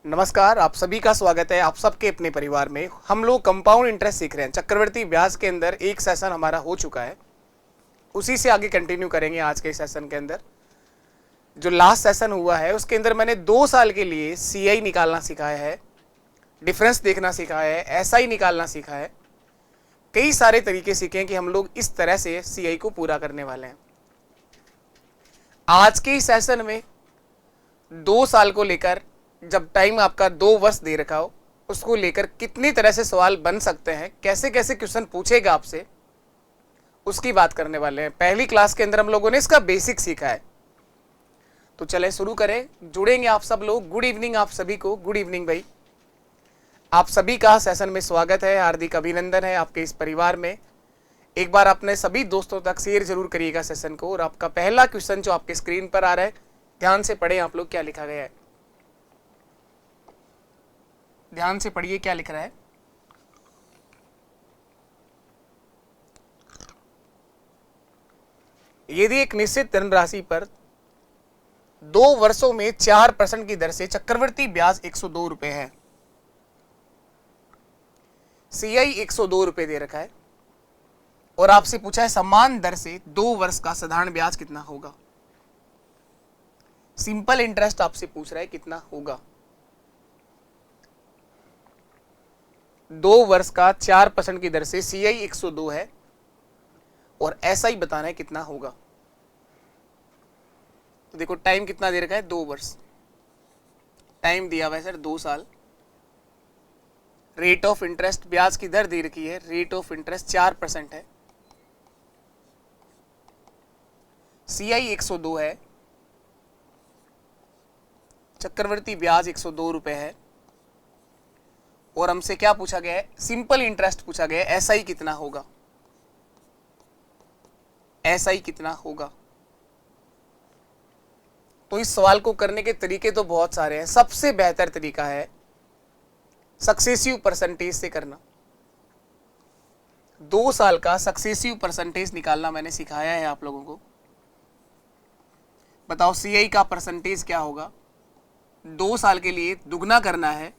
नमस्कार, आप सभी का स्वागत है आप सबके अपने परिवार में। हम लोग कंपाउंड इंटरेस्ट सीख रहे हैं। चक्रवर्ती ब्याज के अंदर एक सेशन हमारा हो चुका है, उसी से आगे कंटिन्यू करेंगे। आज के सेशन के अंदर जो लास्ट सेशन हुआ है उसके अंदर मैंने 2 साल के लिए सीआई निकालना सिखाया है, डिफरेंस देखना सिखाया है, एसआई निकालना सीखा है। कई सारे तरीके सीखे कि हम लोग इस तरह से सीआई को पूरा करने वाले हैं। आज के इस सेशन में 2 साल को लेकर, जब टाइम आपका 2 वर्ष दे रखा हो, उसको लेकर कितनी तरह से सवाल बन सकते हैं, कैसे कैसे क्वेश्चन पूछेगा आपसे, उसकी बात करने वाले हैं। पहली क्लास के अंदर हम लोगों ने इसका बेसिक सीखा है। तो चले शुरू करें, जुड़ेंगे आप सब लोग। गुड इवनिंग आप सभी को। गुड इवनिंग भाई, आप सभी का सेशन में स्वागत है, हार्दिक अभिनंदन है आपके इस परिवार में। एक बार अपने सभी दोस्तों तक शेयर जरूर करिएगा सेशन को। और आपका पहला क्वेश्चन जो आपके स्क्रीन पर आ रहा है, ध्यान से पढ़ें आप लोग, क्या लिखा गया है। ध्यान से पढ़िए क्या लिख रहा है। यदि एक निश्चित धनराशि पर 2 वर्षों में 4% की दर से चक्रवृद्धि ब्याज 102 रुपए है, सीआई 102 रुपए दे रखा है, और आपसे पूछा है समान दर से 2 वर्ष का साधारण ब्याज कितना होगा। सिंपल इंटरेस्ट आपसे पूछ रहा है कितना होगा। 2 वर्ष का 4% की दर से सीआई 102 है, और ऐसा ही बताना है कितना होगा। तो देखो टाइम कितना दे रखा है, 2 वर्ष टाइम दिया हुआ है सर, 2 साल। रेट ऑफ इंटरेस्ट, ब्याज की दर दे रखी है, रेट ऑफ इंटरेस्ट 4% है, सीआई 102 है, चक्रवर्ती ब्याज 102 रुपए है, और हमसे क्या पूछा गया है, सिंपल इंटरेस्ट पूछा गया है, एसआई कितना होगा, एसआई कितना होगा। तो इस सवाल को करने के तरीके तो बहुत सारे हैं। सबसे बेहतर तरीका है सक्सेसिव परसेंटेज से करना। 2 साल का सक्सेसिव परसेंटेज निकालना मैंने सिखाया है आप लोगों को। बताओ सीआई का परसेंटेज क्या होगा। 2 साल के लिए दुगना करना है,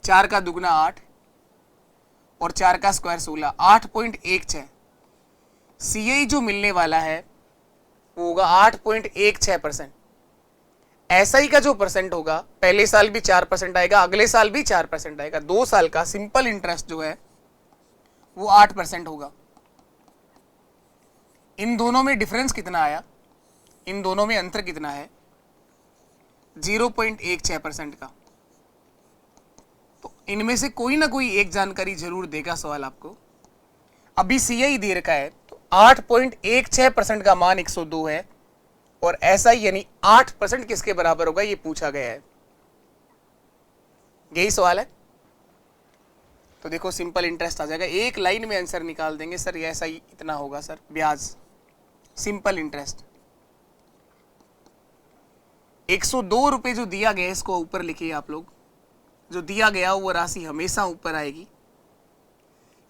4 का दुगना 8 और 4 का स्क्वायर 16, 8.16। सीआई जो मिलने वाला है वो होगा 8.16%। एसआई का जो परसेंट होगा, पहले साल भी 4% आएगा, अगले साल भी 4% आएगा। 2 साल का सिंपल इंटरेस्ट जो है वो 8% होगा। इन दोनों में डिफरेंस कितना आया, इन दोनों में अंतर कितना है, 0.16% का। तो इनमें से कोई ना कोई एक जानकारी जरूर देगा सवाल आपको। अभी सीआई दे रखा है, तो 8.16% का मान 102 है, और ऐसा ही यानी 8% किसके बराबर होगा ये पूछा गया है। यही सवाल है। तो देखो सिंपल इंटरेस्ट आ जाएगा, एक लाइन में आंसर निकाल देंगे सर, ये ऐसा ही इतना होगा सर ब्याज। सिंपल इंटरेस्ट 102 रुपए जो दिया गया, इसको ऊपर लिखिए आप लोग। जो दिया गया वो राशि हमेशा ऊपर आएगी।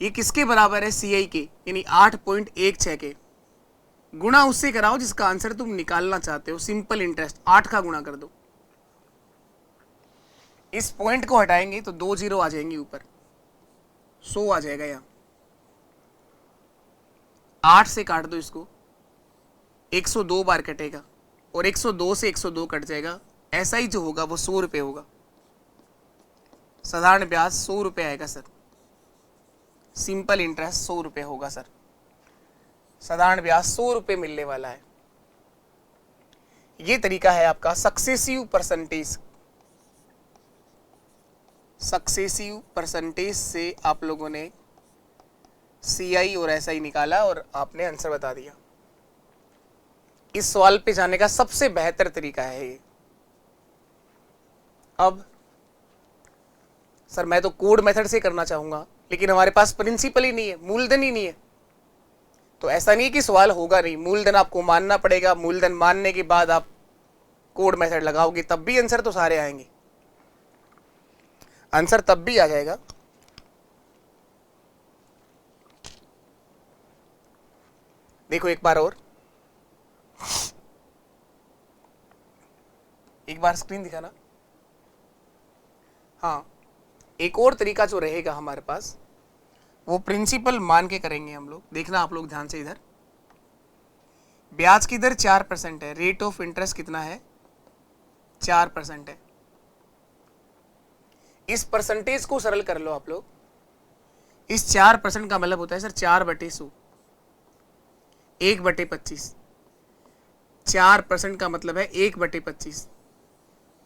ये किसके बराबर है, सीआई के, यानी 8.16 के। गुणा उससे कराओ जिसका आंसर तुम निकालना चाहते हो। सिंपल इंटरेस्ट 8 का गुणा कर दो। इस पॉइंट को हटाएंगे तो 2 जीरो आ जाएंगे ऊपर, 100 आ जाएगा यहां। 8 से काट दो इसको, 102 बार कटेगा, और 102 से 102 कट जाएगा। ऐसा ही जो होगा वो 100 रुपए होगा। साधारण ब्याज 100 रुपए आएगा सर। सिंपल इंटरेस्ट 100 रुपए होगा सर। साधारण ब्याज 100 रुपए मिलने वाला है। ये तरीका है आपका सक्सेसिव परसेंटेज। सक्सेसिव परसेंटेज से आप लोगों ने सीआई और एसआई निकाला और आपने आंसर बता दिया। इस सवाल पे जाने का सबसे बेहतर तरीका है ये। अब सर मैं तो कोड मेथड से करना चाहूंगा, लेकिन हमारे पास प्रिंसिपल ही नहीं है, मूलधन ही नहीं है। तो ऐसा नहीं कि सवाल होगा नहीं, मूलधन आपको मानना पड़ेगा। मूलधन मानने के बाद आप कोड मेथड लगाओगे तब भी आंसर तो सारे आएंगे, आंसर तब भी आ जाएगा। देखो एक बार और, एक बार स्क्रीन दिखाना। हाँ, एक और तरीका जो रहेगा हमारे पास, वो प्रिंसिपल मान के करेंगे हम लोग। देखना आप लोग ध्यान से, इधर ब्याज की दर 4% है, रेट ऑफ इंटरेस्ट कितना है, 4% है। इस परसेंटेज को सरल कर लो आप लोग। इस 4% का मतलब होता है सर 4/100, 1/25। 4% का मतलब है 1/25।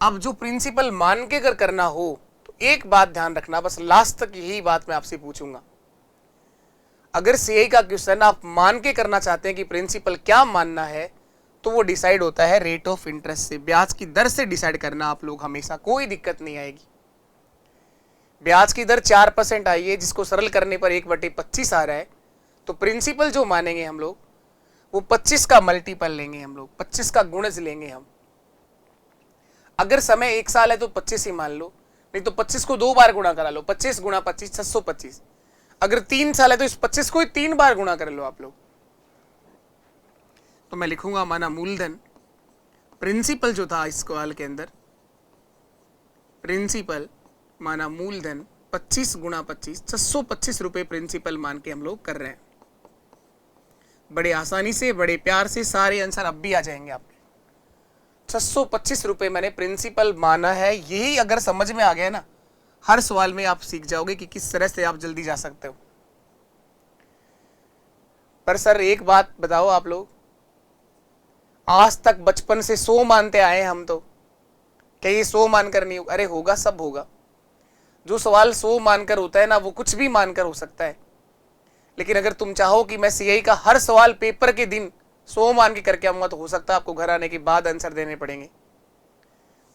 अब जो प्रिंसिपल मान के अगर करना हो तो एक बात ध्यान रखना, बस लास्ट तक यही बात मैं आपसे पूछूंगा। अगर सीआई का क्वेश्चन आप मान के करना चाहते हैं कि प्रिंसिपल क्या मानना है, तो वो डिसाइड होता है रेट ऑफ इंटरेस्ट से, ब्याज की दर से डिसाइड करना आप लोग हमेशा, कोई दिक्कत नहीं आएगी। ब्याज की दर 4% आई है, जिसको सरल करने पर 1/25 आ रहा है, तो प्रिंसिपल जो मानेंगे हम लोग वो 25 का मल्टीपल लेंगे, हम लोग 25 का गुणज लेंगे हम। अगर समय 1 साल है तो 25 ही मान लो, नहीं तो 25 को 2 बार गुणा करा लो, 25 गुणा 25 625। अगर 3 साल है तो इस 25 को ही 3 बार गुणा कर लो आप लोग। तो मैं लिखूंगा माना मूलधन, प्रिंसिपल जो था इस सवाल के अंदर, प्रिंसिपल माना मूलधन 25 गुणा 25, 625 रुपए प्रिंसिपल मान के हम लोग कर रहे हैं। बड़े आसानी से, बड़े प्यार से सारे आंसर अब भी आ जाएंगे आपके। 625 रुपए मैंने प्रिंसिपल माना है, यही अगर समझ में आ गया ना, हर सवाल में आप सीख जाओगे कि किस तरह से आप जल्दी जा सकते हो। पर सर एक बात बताओ आप लोग, आज तक बचपन से 100 मानते आए हम, तो क्या ये 100 मानकर नहीं होगा? अरे होगा, सब होगा। जो सवाल 100 मानकर होता है ना, वो कुछ भी मानकर हो सकता है। लेकिन अगर तुम चाहो कि मैं सीआई का हर सवाल पेपर के दिन 100 मान के करके आऊंगा, तो हो सकता है आपको घर आने के बाद आंसर देने पड़ेंगे।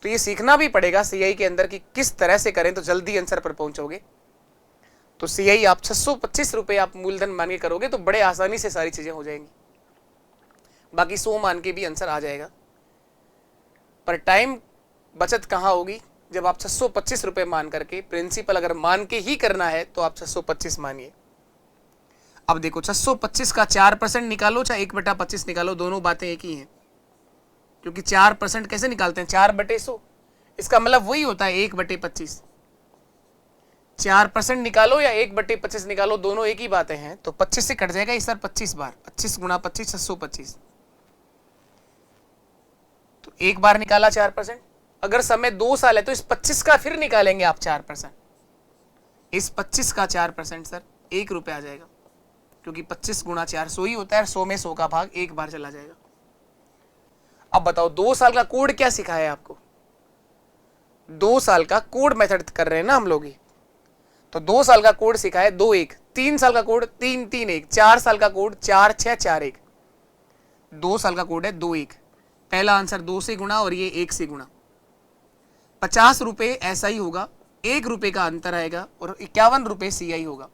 तो ये सीखना भी पड़ेगा सीआई के अंदर कि किस तरह से करें तो जल्दी आंसर पर पहुंचोगे। तो सीआई आप 625 रुपए आप मूलधन मान के करोगे तो बड़े आसानी से सारी चीजें हो जाएंगी। बाकी 100 मान के भी आंसर आ जाएगा, पर टाइम बचत कहाँ होगी जब आप 625 रुपए मान करके, प्रिंसिपल अगर मान के ही करना है तो आप 625 मानिए। अब देखो 625 का 4% निकालो चाहे 1/25 निकालो, दोनों बातें एक ही हैं, क्योंकि 4% कैसे निकालते हैं, 4/100। इसका मतलब वही होता है 1/25। 4% निकालो या 1/25 निकालो, दोनों एक ही बातें हैं। तो 25 से कट जाएगा इस सर 25 बार, 25 गुणा 25 625। तो एक बार निकाला 4%। अगर समय 2 साल है तो इस 25 का फिर निकालेंगे आप 4%। इस 25 का 4% सर 1 रुपये आ जाएगा, क्योंकि 25 गुणा 4 100 ही होता है, 100 में 100 का भाग एक बार चला जाएगा। अब बताओ 2 साल का कोड क्या सिखाया है आपको? 2 साल का कोड मेथड कर रहे हैं ना हम लोग ही। तो 2 साल का कोड सिखाया 2 1, 3 साल का कोड 3 3 1, 4 साल का कोड 4 6 4 1। 2 साल का कोड है 2 1। पहला आंसर 2 से गुणा और ये 1 से गुणा। 50 रुपए ऐसा ही होगा, 1 रुपए का अंतर आएगा और 51 रुपए सीआई होगा।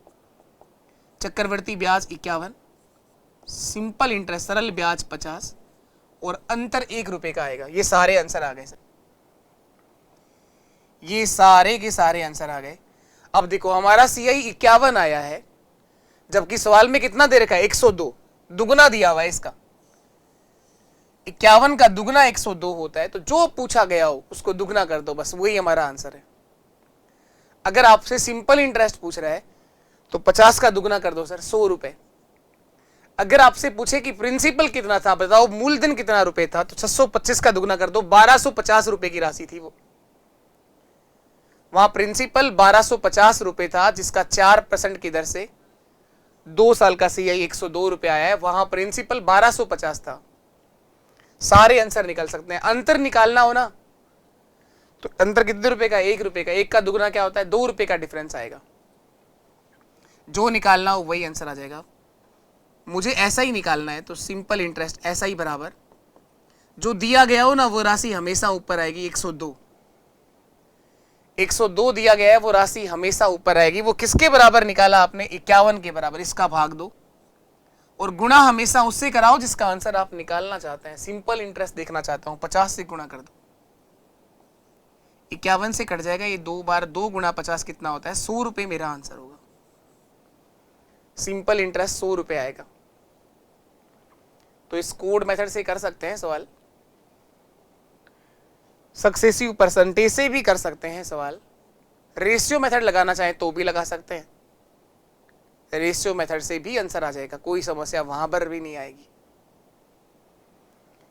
चक्रवर्ती ब्याज 51, सिंपल इंटरेस्ट सरल ब्याज 50 और अंतर 1 रुपए का आएगा। ये सारे आंसर आ गए सर, ये सारे के सारे आंसर आ गए। अब देखो हमारा सीआई 51 आया है, जबकि सवाल में कितना दे रखा है 102, दुगना दिया हुआ है इसका। 51 का दुगना 102 होता है, तो जो पूछा गया हो उसको दुगना कर दो, बस वही हमारा आंसर है। अगर आपसे सिंपल इंटरेस्ट पूछ रहा है तो 50 का दुगना कर दो सर 100 रुपए। अगर आपसे पूछे कि प्रिंसिपल कितना था बताओ, मूलधन कितना रुपए था, तो 625 का दुगना कर दो, 1250 रुपए की राशि थी वो। वहां प्रिंसिपल 1250 रुपए था, जिसका 4% की दर से 2 साल का सीआई 102 रुपए आया है। वहां प्रिंसिपल 1250 था। सारे आंसर निकल सकते हैं। अंतर निकालना हो ना तो अंतर कितने रुपए का, 1 रुपए का। 1 का दुगना क्या होता है, 2 रुपए का डिफरेंस आएगा। जो निकालना हो वही आंसर आ जाएगा। मुझे ऐसा ही निकालना है तो सिंपल इंटरेस्ट ऐसा ही बराबर जो दिया गया हो ना वो राशि हमेशा ऊपर आएगी। 102 दिया गया है, वो राशि हमेशा ऊपर आएगी। वो किसके बराबर निकाला आपने, 51 के बराबर। इसका भाग दो और गुणा हमेशा उससे कराओ जिसका आंसर आप निकालना चाहते हैं। सिंपल इंटरेस्ट देखना चाहता हूं, 50 से गुणा कर दो, 51 से कट जाएगा। ये 2 बार 2 गुणा 50 कितना होता है, 100 रुपए मेरा आंसर होगा। सिंपल इंटरेस्ट 100 रुपए आएगा। तो इस कोड मेथड से कर सकते हैं सवाल, सक्सेसिव परसेंटेज से भी कर सकते हैं सवाल। रेशियो मेथड लगाना चाहें तो भी लगा सकते हैं, रेशियो मेथड से भी आंसर आ जाएगा, कोई समस्या वहां पर भी नहीं आएगी।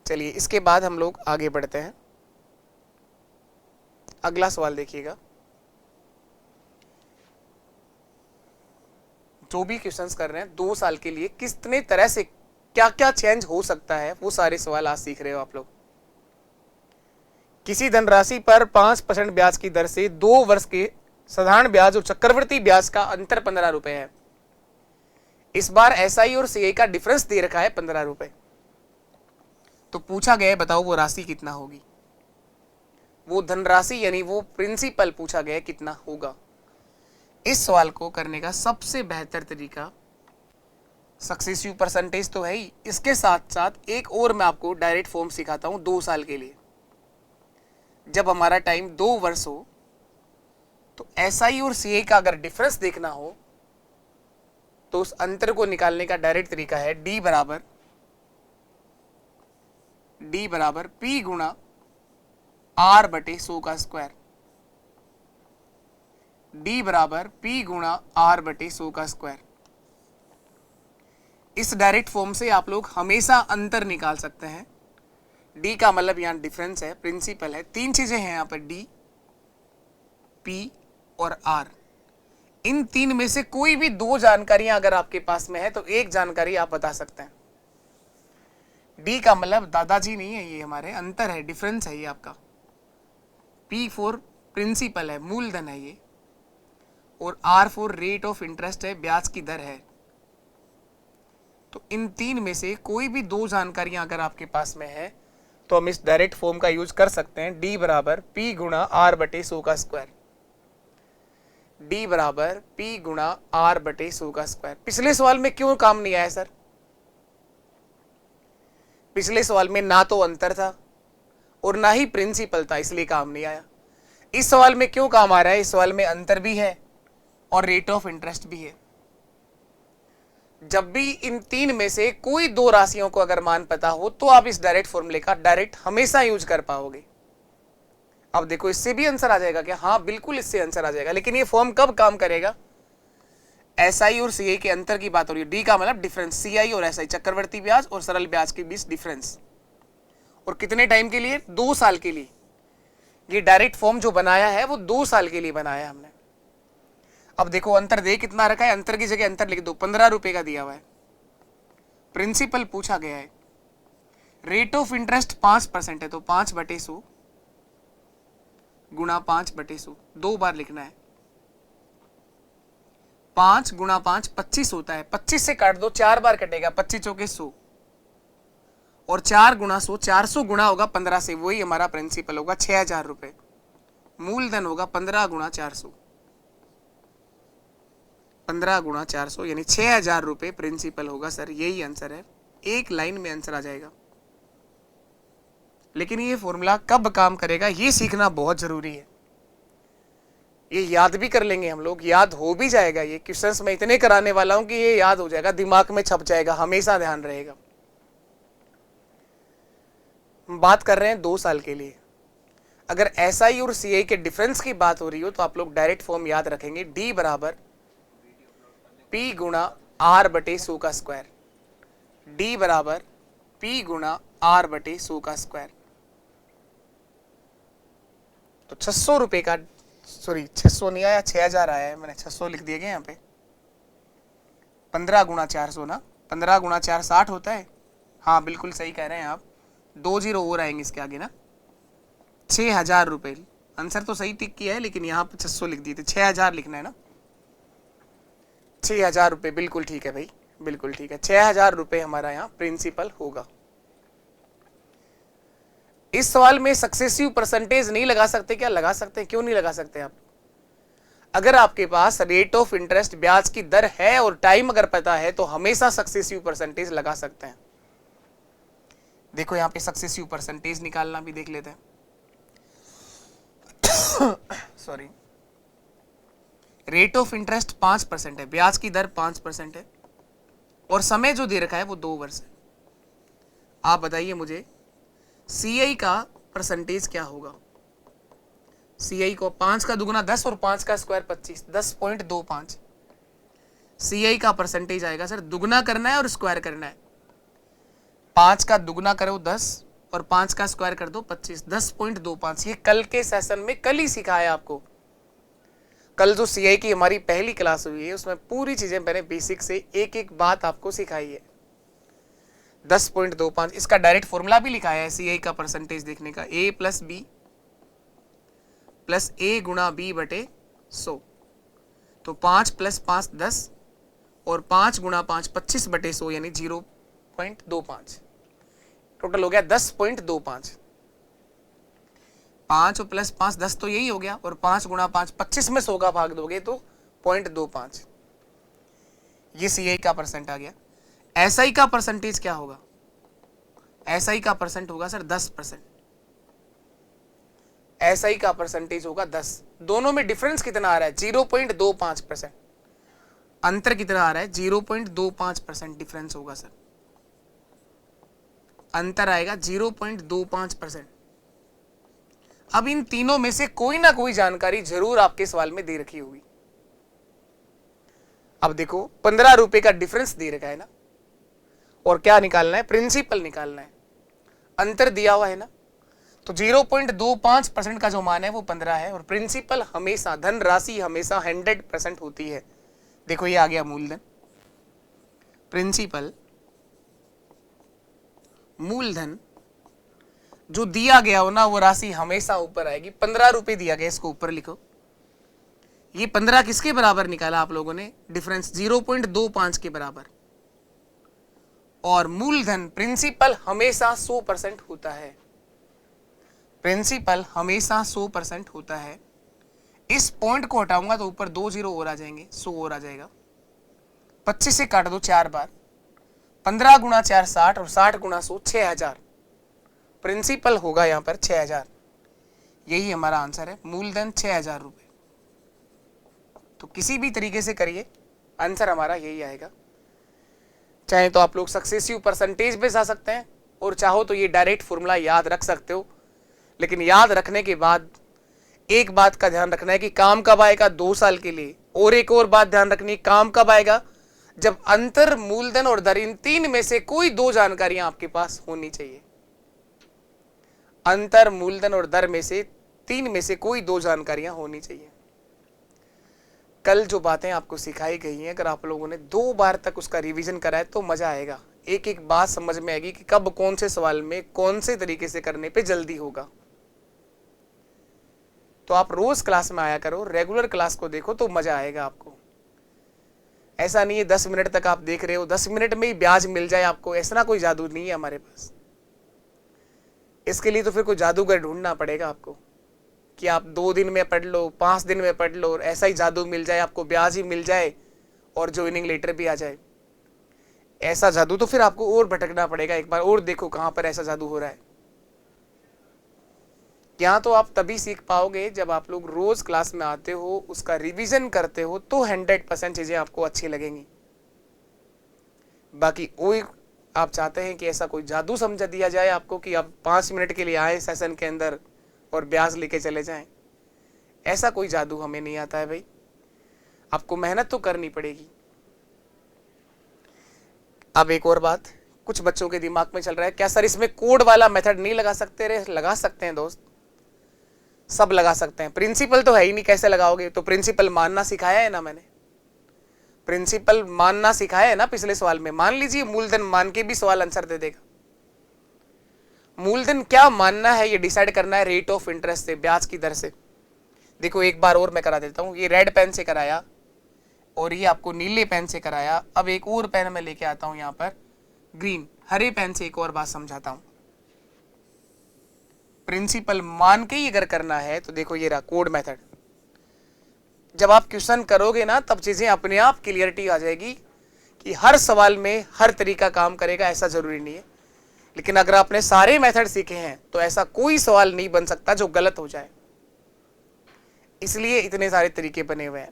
चलिए इसके बाद हम लोग आगे बढ़ते हैं। अगला सवाल देखिएगा। जो भी क्वेश्चंस कर रहे हैं 2 साल के लिए कितने तरह से क्या क्या चेंज हो सकता है, वो सारे सवाल आज सीख रहे हो आप लोग। किसी धनराशि पर 5% ब्याज की दर से 2 वर्ष के साधारण ब्याज और चक्रवृद्धि ब्याज का अंतर 15 रुपए है। इस बार एसआई और सीआई का डिफरेंस दे रखा है 15 रुपए। तो पूछा गया है बताओ वो राशि कितना होगी, वो धनराशि यानी वो प्रिंसिपल पूछा गया है कितना होगा। इस सवाल को करने का सबसे बेहतर तरीका सक्सेसिव परसेंटेज तो है ही, इसके साथ साथ एक और मैं आपको डायरेक्ट फॉर्म सिखाता हूं 2 साल के लिए। जब हमारा टाइम 2 वर्ष हो तो एसआई और सीआई का अगर डिफरेंस देखना हो तो उस अंतर को निकालने का डायरेक्ट तरीका है डी बराबर पी गुणा आर बटे 100 का स्क्वायर। डी बराबर पी गुणा आर बटे 100 का स्क्वायर। इस डायरेक्ट फॉर्म से आप लोग हमेशा अंतर निकाल सकते हैं। डी का मतलब यहां डिफरेंस है, प्रिंसिपल है, 3 चीजें हैं यहां पर डी, पी और आर। इन 3 में से कोई भी 2 जानकारियां अगर आपके पास में है तो एक जानकारी आप बता सकते हैं। डी का मतलब दादाजी नहीं है, ये हमारे अंतर है, डिफरेंस है ये आपका। पी फॉर प्रिंसिपल है, मूलधन है ये। और R for rate of interest है, ब्याज की दर है। तो इन 3 में से कोई भी 2 जानकारियां अगर आपके पास में है तो हम इस डायरेक्ट फॉर्म का यूज कर सकते हैं। डी बराबर पी गुणा आर बटे 100 का स्क्वायर। डी बराबर पी गुणा आर बटे 100 का स्क्वायर। पिछले सवाल में क्यों काम नहीं आया सर? पिछले सवाल में ना तो अंतर था और ना ही प्रिंसिपल था, इसलिए काम नहीं आया। इस सवाल में क्यों काम आ रहा है? इस सवाल में अंतर भी है और रेट ऑफ इंटरेस्ट भी है। जब भी इन 3 में से कोई 2 राशियों को अगर मान पता हो तो आप इस डायरेक्ट फॉर्मूले का डायरेक्ट हमेशा यूज कर पाओगे। अब देखो इससे भी आंसर आ जाएगा क्या? हाँ बिल्कुल इससे आंसर आ जाएगा, लेकिन ये फॉर्म कब काम करेगा? एसआई और सीआई के अंतर की बात हो रही है। डी का मतलब डिफरेंस, सीआई और एसआई चक्रवर्ती ब्याज और सरल ब्याज के बीच डिफरेंस। और कितने टाइम के लिए? 2 साल के लिए। ये डायरेक्ट फॉर्म जो बनाया है वो 2 साल के लिए बनाया है हमने। अब देखो अंतर दे कितना रखा है, अंतर की जगह अंतर लिख दो, 15 रुपए का दिया हुआ है। प्रिंसिपल पूछा गया है, रेट ऑफ इंटरेस्ट 5% है तो 5/100 गुणा 5/100, 2 बार लिखना है। 5 गुणा 5 25 होता है, 25 से काट दो, 4 बार कटेगा, 25 चौके 100 और 4 गुणा 100, 400 गुणा होगा 15 से, वही हमारा प्रिंसिपल होगा 6000 रुपए। मूलधन होगा 15 गुणा 400, 15 गुणा 400 यानी 6000 रुपए प्रिंसिपल होगा सर। यही आंसर है, एक लाइन में आंसर आ जाएगा। लेकिन ये फॉर्मूला कब काम करेगा ये सीखना बहुत जरूरी है। ये याद भी कर लेंगे हम लोग, याद हो भी जाएगा। ये क्वेश्चंस मैं इतने कराने वाला हूं कि ये याद हो जाएगा, दिमाग में छप जाएगा, हमेशा ध्यान रहेगा। हम बात कर रहे हैं 2 साल के लिए। अगर एसआई और सीआई के डिफरेंस की बात हो रही हो तो आप लोग डायरेक्ट फॉर्म याद रखेंगे, डी बराबर पी गुणा आर बटे 100 का स्क्वायर। डी बराबर पी गुणा आर बटे 100 का स्क्वायर। तो 600 रुपए का, सॉरी 600 नहीं आया, 6000 आया है, मैंने 600 लिख दिया गया यहाँ पे। 15 गुणा 400 ना, 15 गुणा 4 60 होता है। हाँ बिल्कुल सही कह रहे हैं आप, 2 जीरो और आएंगे इसके आगे ना। 6000 रुपए, आंसर तो सही टिक किया है लेकिन यहाँ पे 600 लिख दिए थे, 6000 लिखना है ना। 6000 रुपए बिल्कुल ठीक है भाई, बिल्कुल ठीक है। 6000 रुपए हमारा यहाँ प्रिंसिपल होगा। इस सवाल में सक्सेसिव परसेंटेज नहीं लगा सकते क्या? लगा सकते हैं। क्यों नहीं लगा सकते आप? अगर आपके पास रेट ऑफ इंटरेस्ट ब्याज की दर है और टाइम अगर पता है तो हमेशा सक्सेसिव परसेंटेज लगा सकते हैं। देखो यहां पे सक्सेसिव परसेंटेज निकालना भी देख लेते हैं। सॉरी, रेट ऑफ इंटरेस्ट 5% है, ब्याज की दर 5% है और समय जो दे रखा है वो 2 वर्ष है। आप बताइए मुझे सीआई का परसेंटेज क्या होगा? CI को 5 का दुगुना 10 और 5 का स्क्वायर 25, 10.25। CI का परसेंटेज आएगा सर, दुगुना करना है और स्क्वायर करना है। 5 का दुगुना करो 10 और 5 का स्क्वायर कर दो 25, 10.25। ये कल के सेशन में कल ही सिखाया आपको। कल जो CI की हमारी पहली क्लास हुई है उसमें पूरी चीजें मैंने बेसिक से एक एक बात आपको सिखाई है। 10.25 इसका डायरेक्ट फॉर्मूला भी लिखा है CI का परसेंटेज देखने का, A plus B plus A गुणा B बटे 100। तो 5 प्लस 5 10 और 5 गुणा 5 25 बटे 100 यानी 0.25। टोटल हो गया 10.25। 5 और प्लस 5 10 तो यही हो गया, और 5 गुणा 5 25 में 100 का भाग दोगे तो 0.25। ये CI का परसेंट आ गया। SI का परसेंटेज क्या होगा? SI का परसेंट होगा सर 10%। SI का परसेंटेज होगा 10। दोनों में डिफरेंस कितना आ रहा है? 0.25%। अंतर कितना आ रहा है? 0.25% डिफरेंस होगा सर। अंतर आएगा 0.25%। अब इन तीनों में से कोई ना कोई जानकारी जरूर आपके सवाल में दे रखी होगी। अब देखो 15 रुपए का डिफरेंस दे रखा है ना, और क्या निकालना है? प्रिंसिपल निकालना है। अंतर दिया हुआ है ना, तो 0.25% का जो मान है वो 15 है, और प्रिंसिपल हमेशा, धन राशि हमेशा 100% होती है। देखो ये आ गया मूलधन। प्रिंसिपल मूलधन जो दिया गया हो ना वो राशि हमेशा ऊपर आएगी। 15 रुपए दिया गया, इसको ऊपर लिखो। ये 15 किसके बराबर निकाला आप लोगों ने? डिफरेंस 0.25 के बराबर। और मूलधन प्रिंसिपल हमेशा 100% होता है। प्रिंसिपल हमेशा 100% होता है। इस पॉइंट को हटाऊंगा तो ऊपर 2 जीरो और आ जाएंगे, 100 और आ जाएगा। 25 से काट दो 4 बार, 15 गुणा 4 60 और 60 गुणा 100 6000। प्रिंसिपल होगा यहां पर 6000। यही हमारा आंसर है, मूलधन 6000 रुपए। तो किसी भी तरीके से करिए, आंसर हमारा यही आएगा। चाहे तो आप लोग सक्सेसिव परसेंटेज पे जा सकते हैं, और चाहो तो ये डायरेक्ट फॉर्मूला याद रख सकते हो। लेकिन याद रखने के बाद एक बात का ध्यान रखना है कि काम कब आएगा? 2 साल के लिए। और एक और बात ध्यान रखनी है, काम कब आएगा? जब अंतर, मूलधन और दर, इन 3 में से कोई 2 जानकारियां आपके पास होनी चाहिए। अंतर, मूलधन और दर में से 3 में से कोई 2 जानकारियां होनी चाहिए। कल जो बातें आपको सिखाई गई हैं, अगर आप लोगों ने 2 बार तक उसका रिवीजन करा है तो मजा आएगा। एक एक बात समझ में आएगी कि कब कौन से सवाल में कौन से तरीके से करने पे जल्दी होगा। तो आप रोज क्लास में आया करो, रेगुलर क्लास को देखो तो मजा आएगा आपको। ऐसा नहीं है 10 मिनट तक आप देख रहे हो, 10 मिनट में ही ब्याज मिल जाए आपको, ऐसा कोई जादू नहीं है हमारे पास। इसके लिए तो फिर कोई जादूगर ढूंढना पड़ेगा आपको, कि आप 2 दिन में पढ़ लो, 5 दिन में पढ़ लो, और ऐसा ही जादू मिल जाए आपको, ब्याज ही मिल जाए और ज्वाइनिंग लेटर भी आ जाए। ऐसा जादू तो फिर आपको और भटकना पड़ेगा, एक बार और देखो कहां पर ऐसा जादू हो रहा है। यहाँ तो आप तभी सीख पाओगे जब आप लोग रोज क्लास में आते हो, उसका रिवीजन करते हो, तो 100% चीजें आपको अच्छी लगेंगी। बाकी वही आप चाहते हैं कि ऐसा कोई जादू समझा दिया जाए आपको कि आप 5 मिनट के लिए आए सेशन के अंदर और ब्याज लेके चले जाएं। ऐसा कोई जादू हमें नहीं आता है भाई, आपको मेहनत तो करनी पड़ेगी। अब एक और बात कुछ बच्चों के दिमाग में चल रहा है, क्या सर इसमें कोड वाला मेथड नहीं लगा सकते? रे लगा सकते हैं दोस्त, सब लगा सकते हैं। प्रिंसिपल तो है ही नहीं, कैसे लगाओगे? तो प्रिंसिपल मानना सिखाया है ना मैंने, प्रिंसिपल मानना सिखाया है ना पिछले सवाल में। मान लीजिए मूलधन मान के भी सवाल आंसर दे देगा। मूलधन क्या मानना है ये डिसाइड करना है रेट ऑफ इंटरेस्ट से, ब्याज की दर से। देखो एक बार और मैं करा देता हूं, ये रेड पेन से कराया और ये आपको नीले पेन से कराया। अब एक और पेन मैं लेके आता हूं यहाँ पर, ग्रीन, हरे पेन से एक और बात समझाता हूं। प्रिंसिपल मान के ही अगर करना है तो देखो ये रहा कोड मेथड। जब आप क्वेश्चन करोगे ना तब चीजें अपने आप क्लियरिटी आ जाएगी कि हर सवाल में हर तरीका काम करेगा, ऐसा जरूरी नहीं है। लेकिन अगर आपने सारे मेथड सीखे हैं तो ऐसा कोई सवाल नहीं बन सकता जो गलत हो जाए। इसलिए इतने सारे तरीके बने हुए हैं,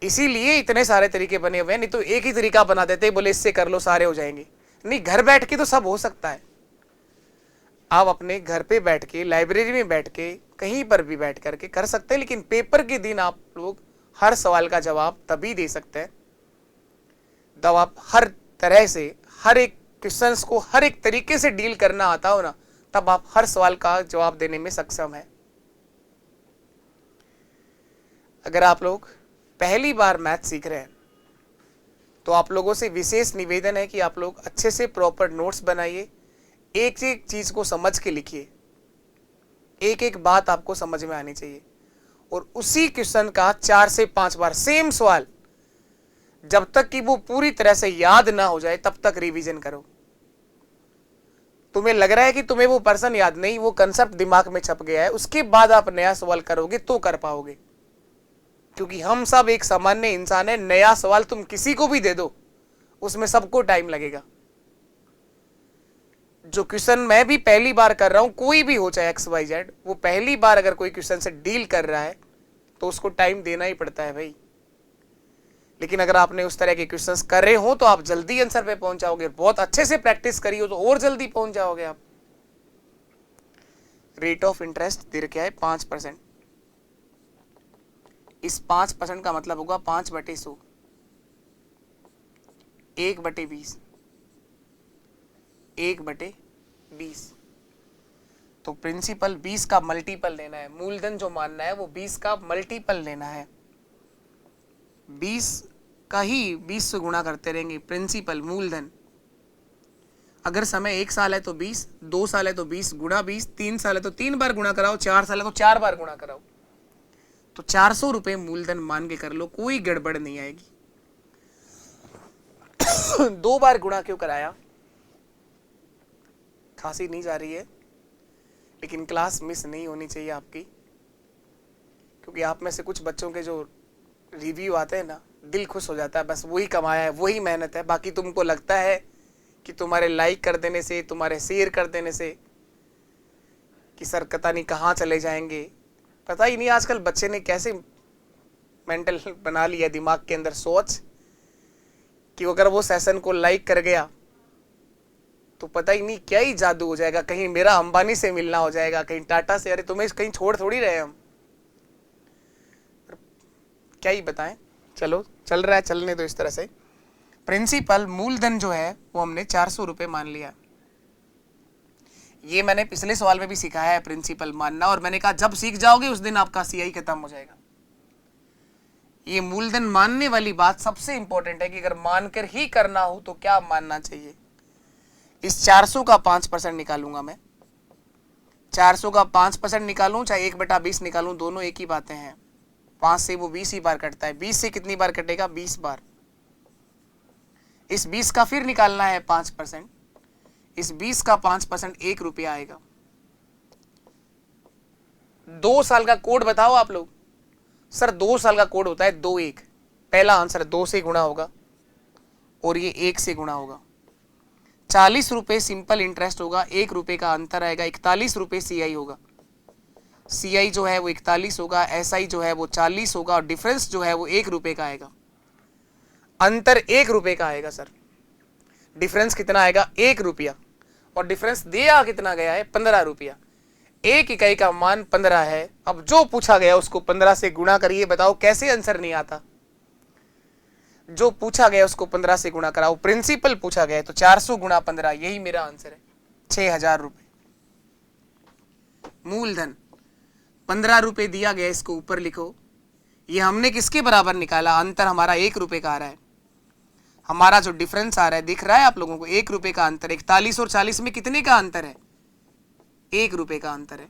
इसीलिए इतने सारे तरीके बने हुए हैं। नहीं तो एक ही तरीका बना देते, बोले इससे कर लो सारे हो जाएंगे। नहीं, घर बैठ के तो सब हो सकता है। आप अपने घर पे बैठ के, लाइब्रेरी में बैठ के कहीं पर भी बैठ करके कर सकते हैं, लेकिन पेपर के दिन आप लोग हर सवाल का जवाब तभी दे सकते हैं जब आप हर तरह से हर एक क्वेश्चंस को हर एक तरीके से डील करना आता हो ना, तब आप हर सवाल का जवाब देने में सक्षम है। अगर आप लोग पहली बार मैथ सीख रहे हैं तो आप लोगों से विशेष निवेदन है कि आप लोग अच्छे से प्रॉपर नोट्स बनाइए, एक एक चीज को समझ के लिखिए, एक एक बात आपको समझ में आनी चाहिए, और उसी क्वेश्चन का 4 से 5 बार सेम सवाल जब तक कि वो पूरी तरह से याद ना हो जाए तब तक रिवीजन करो। तुम्हें लग रहा है कि तुम्हें वो पर्सन याद नहीं, वो कंसेप्ट दिमाग में छप गया है, उसके बाद आप नया सवाल करोगे तो कर पाओगे, क्योंकि हम सब एक सामान्य इंसान है। नया सवाल तुम किसी को भी दे दो, उसमें सबको टाइम लगेगा। जो क्वेश्चन मैं भी पहली बार कर रहा हूं, कोई भी हो चाहे XYZ, वो पहली बार अगर कोई क्वेश्चन से डील कर रहा है तो उसको टाइम देना ही पड़ता है भाई। लेकिन अगर आपने उस तरह के क्वेश्चंस कर रहे हो तो आप जल्दी आंसर पे पहुंच जाओगे, बहुत अच्छे से प्रैक्टिस करी हो तो और जल्दी पहुंच जाओगे आप। रेट ऑफ इंटरेस्ट दे रखा है 5%। इस 5% का मतलब होगा 5/100, 1/20, 1/20। तो प्रिंसिपल 20 का मल्टीपल लेना है, मूलधन जो मानना है वो 20 का मल्टीपल लेना है, 20 का ही 20 से गुणा करते रहेंगे। प्रिंसिपल मूलधन, अगर समय 1 साल है तो 20, 2 साल है तो 20 गुणा 20, 3 साल है तो 3 बार गुणा कराओ, 4 साल है तो 4 बार गुणा कराओ। तो 400 रुपए मूलधन मान के कर लो, कोई गड़बड़ नहीं आएगी। 2 बार गुणा क्यों कराया? खांसी नहीं जा रही है, लेकिन क्लास मिस नहीं होनी चाहिए आपकी, क्योंकि आप में से कुछ बच्चों के जो रिव्यू आते हैं ना, दिल खुश हो जाता है, बस वही कमाया है, वही मेहनत है। बाकी तुमको लगता है कि तुम्हारे लाइक कर देने से, तुम्हारे शेयर कर देने से कि सर पता नहीं कहाँ चले जाएंगे। पता ही नहीं आजकल बच्चे ने कैसे मेंटल बना लिया दिमाग के अंदर सोच कि अगर वो सेशन को लाइक कर गया तो पता ही नहीं क्या ही जादू हो जाएगा, कहीं मेरा अंबानी से मिलना हो जाएगा, कहीं टाटा से। अरे तुम्हें कहीं छोड़ थोड़ी रहे हम, क्या ही बताएं। चलो चल रहा है, चलने दो इस तरह से। प्रिंसिपल मूलधन जो है वो हमने 400 रुपए मान लिया। ये मैंने पिछले सवाल में भी सिखाया है प्रिंसिपल मानना, और मैंने कहा जब सीख जाओगे उस दिन आपका CI खत्म हो जाएगा। ये मूलधन मानने वाली बात सबसे इंपॉर्टेंट है कि अगर मानकर ही करना हो तो क्या मानना चाहिए। इस 400 का 5% निकालूंगा मैं, 400 का 5% निकालूं चाहे 1/20 निकालूं, दोनों एक ही बातें हैं। 5 से वो 20 ही बार कटता है, 20 से कितनी बार कटेगा? 20 बार। इस 20 का फिर निकालना है 5%, इस 20 का 5% 1 रुपया आएगा। 2 साल का कोड बताओ आप लोग। सर 2 साल का कोड होता है 2-1। पहला आंसर 2 से गुणा होगा और ये 1 से गुणा होगा। 40 रुपए सिंपल इंटरेस्ट होगा, 1 रुपए का अंतर आएगा, 41 रुपए CI होगा। CI जो है वो 41 होगा, SI जो है वो 40 होगा, और डिफरेंस जो है वो 1 रुपए का आएगा। अंतर 1 रुपए का आएगा सर। डिफरेंस कितना आएगा? 1 रुपया। और डिफरेंस दिया कितना गया है? 15 रुपया। 1 इकाई का मान 15 है। अब जो पूछा गया उसको 15 से गुणा करिए, बताओ कैसे आंसर नहीं आता? जो पूछा गया उसको 15 से गुणा कराओ। प्रिंसिपल पूछा गया है तो 400 गुणा 15, यही मेरा आंसर है, 6000 रुपए। मूलधन 15 रुपए दिया गया, इसको ऊपर लिखो। ये हमने किसके बराबर निकाला? अंतर हमारा 1 रुपए का आ रहा है। हमारा जो डिफरेंस आ रहा है दिख रहा है आप लोगों को? 1 रुपए का अंतर। 41 और 40 में कितने का अंतर है? 1 रुपए का अंतर है।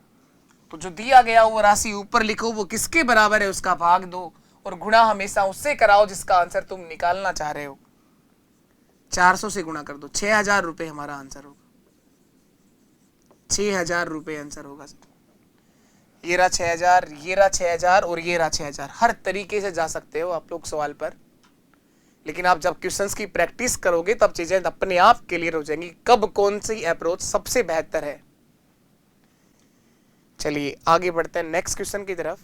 तो जो दिया गया वो राशि ऊपर लिखो, वो किसके बराबर है उसका भाग दो, और गुणा हमेशा उससे कराओ जिसका आंसर तुम निकालना चाह रहे हो। 400 से गुणा कर दो, 6000 रुपए हमारा आंसर होगा। 6000 रुपए आंसर होगा। ये रहा 6000, ये रहा 6000 और ये रहा 6000। हर तरीके से जा सकते हो आप लोग सवाल पर, लेकिन आप जब क्वेश्चंस की प्रैक्टिस करोगे तब चीजें अपने आप क्लियर हो जाएंगी, कब कौन सी अप्रोच सबसे बेहतर है। चलिए आगे बढ़ते हैं नेक्स्ट क्वेश्चन की तरफ।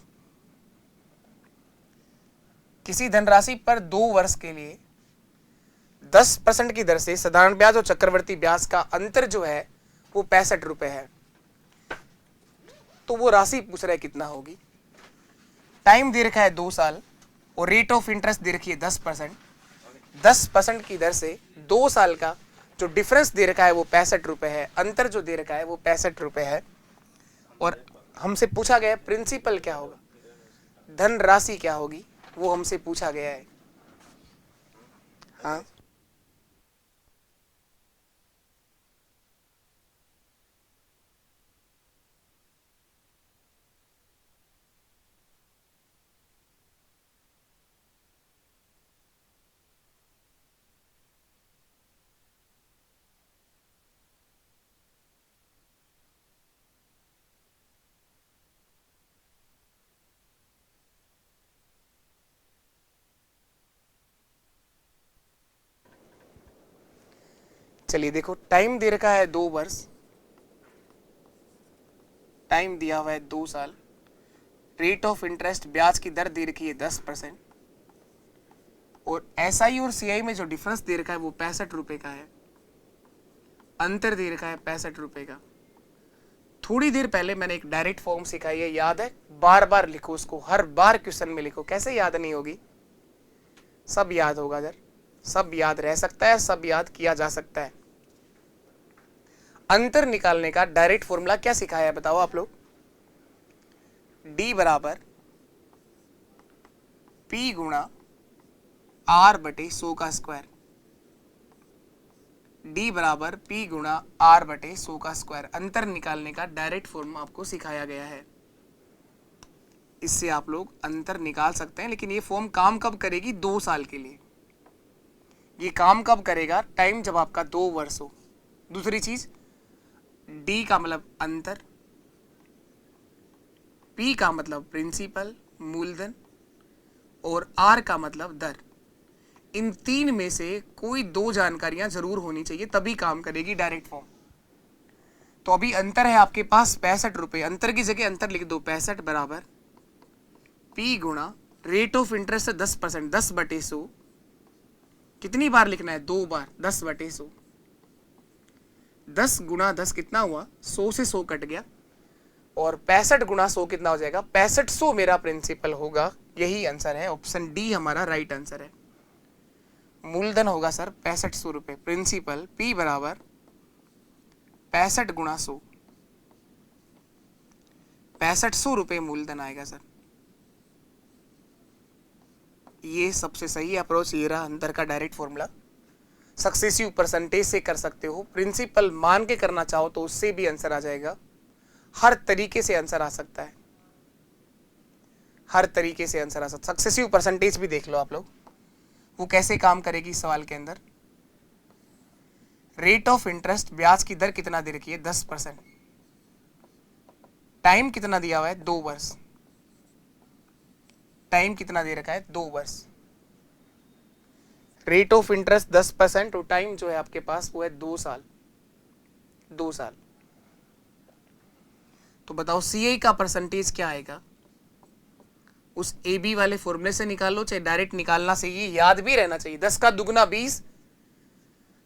किसी धनराशि पर 2 वर्ष के लिए 10% की दर से साधारण ब्याज और चक्रवर्ती ब्याज का अंतर जो है वो 65 रुपए है। तो वो राशि पूछ रहा है कितना होगी। टाइम दे रखा है 2 साल और रेट ऑफ इंटरेस्ट दे रखी है 10%। 10% की दर से 2 साल का जो डिफरेंस दे रखा है वो 65 रुपए है, अंतर जो दे रखा है वो 65 रुपए है। और हमसे पूछा गया प्रिंसिपल क्या होगा, धन राशि क्या होगी, वो हमसे पूछा गया है। हाँ, चलिए देखो, टाइम दे रखा है 2 वर्ष, टाइम दिया हुआ है 2 साल, रेट ऑफ इंटरेस्ट ब्याज की दर दे रखी है 10%, और एसआई और सीआई में जो डिफरेंस दे रखा है वो 65 रुपए का है, अंतर दे रखा है 65 रुपए का। थोड़ी देर पहले मैंने एक डायरेक्ट फॉर्म सिखाई है, याद है? बार बार लिखो उसको, हर बार क्वेश्चन में लिखो। कैसे याद नहीं होगी? सब याद होगा सर, सब याद रह सकता है, सब याद किया जा सकता है। अंतर निकालने का डायरेक्ट फॉर्मूला क्या सिखाया है बताओ आप लोग? डी बराबर पी गुणा आर बटे 100 का स्क्वायर। डी बराबर पी गुणा आर बटे 100 का स्क्वायर, अंतर निकालने का डायरेक्ट फॉर्मूला आपको सिखाया गया है। इससे आप लोग अंतर निकाल सकते हैं, लेकिन ये फॉर्म काम कब करेगी? 2 साल के लिए। ये काम कब करेगा? टाइम जब आपका 2 वर्ष हो। दूसरी चीज, डी का मतलब अंतर, पी का मतलब प्रिंसिपल मूलधन, और आर का मतलब दर। इन 3 में से कोई 2 जानकारियां जरूर होनी चाहिए, तभी काम करेगी डायरेक्ट फॉर्म। तो अभी अंतर है आपके पास 65 रुपए, अंतर की जगह अंतर लिख दो, 65 बराबर पी गुणा रेट ऑफ इंटरेस्ट 10%, 10 बटे 100। कितनी बार लिखना है? 2 बार, 10 बटे 100। 10 गुणा 10 कितना हुआ? 100 से 100 कट गया, और 65 गुणा 100 कितना हो जाएगा? 6500 मेरा प्रिंसिपल होगा। यही आंसर है, ऑप्शन डी हमारा राइट आंसर है। मूलधन होगा सर 6500 रुपए, प्रिंसिपल पी बराबर 65 गुणा 100, 6500 रुपए मूलधन आएगा सर। ये सबसे सही अप्रोच, ये रहा अंतर का डायरेक्ट फॉर्मूला। सक्सेसिव परसेंटेज से कर सकते हो, प्रिंसिपल मान के करना चाहो तो उससे भी आंसर आ जाएगा। हर तरीके से आंसर आ सकता है, हर तरीके से आंसर आ सकता है। सक्सेसिव परसेंटेज भी देख लो आप लोग, वो कैसे काम करेगी इस सवाल के अंदर। रेट ऑफ इंटरेस्ट ब्याज की दर कितना दे रखी है? 10%। टाइम कितना दिया हुआ है? 2 वर्ष। टाइम कितना दे रखा है? 2 वर्ष। रेट ऑफ इंटरेस्ट 10% और टाइम जो है आपके पास वो है 2 साल। 2 साल। तो बताओ सीआई का परसेंटेज क्या आएगा? उस ए बी वाले फॉर्मूले से निकालो, चाहे डायरेक्ट निकालना चाहिए, याद भी रहना चाहिए। 10 का दुगना 20,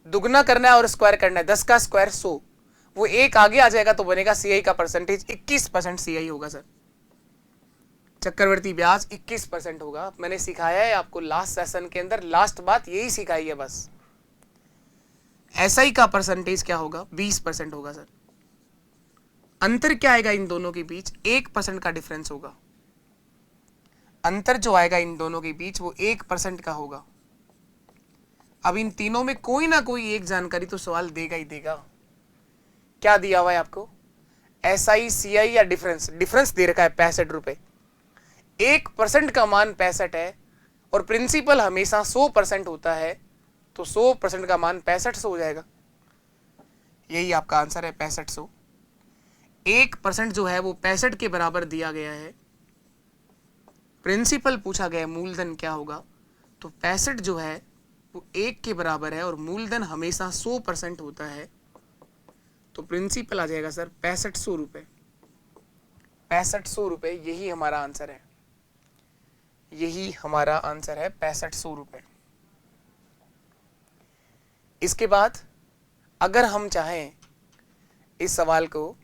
दुगना करना है और स्क्वायर करना है। 10 का स्क्वायर 100, वो एक आगे आ जाएगा तो बनेगा सीआई का परसेंटेज 21% सीआई होगा सर। चक्रवर्ती ब्याज 21% होगा। मैंने सिखाया है आपको लास्ट सेशन के अंदर, लास्ट बात यही सिखाई है बस। एसआई का परसेंटेज क्या होगा? 20% होगा सर। अंतर क्या आएगा इन दोनों के बीच? 1% का डिफरेंस होगा। अंतर जो आएगा इन दोनों के बीच वो 1% का होगा। अब इन तीनों में कोई ना कोई एक जानकारी तो सवाल देगा ही देगा। क्या दिया हुआ है आपको? एसआई, सीआई या डिफरेंस? डिफरेंस दे रखा है 65 रुपए। 1% का मान 65 है और प्रिंसिपल हमेशा 100% होता है, तो 100% का मान 6500 हो जाएगा। यही आपका आंसर है, 6500। 1% जो है वो 65 के बराबर दिया गया है। प्रिंसिपल पूछा गया मूलधन क्या होगा, तो 65 जो है वो 1 के बराबर है और मूलधन हमेशा 100% होता है, तो प्रिंसिपल आ जाएगा सर 6500 रुपए। 6500 रुपए, यही हमारा आंसर है। यही हमारा आंसर है, 6500 रुपए। इसके बाद अगर हम चाहें इस सवाल को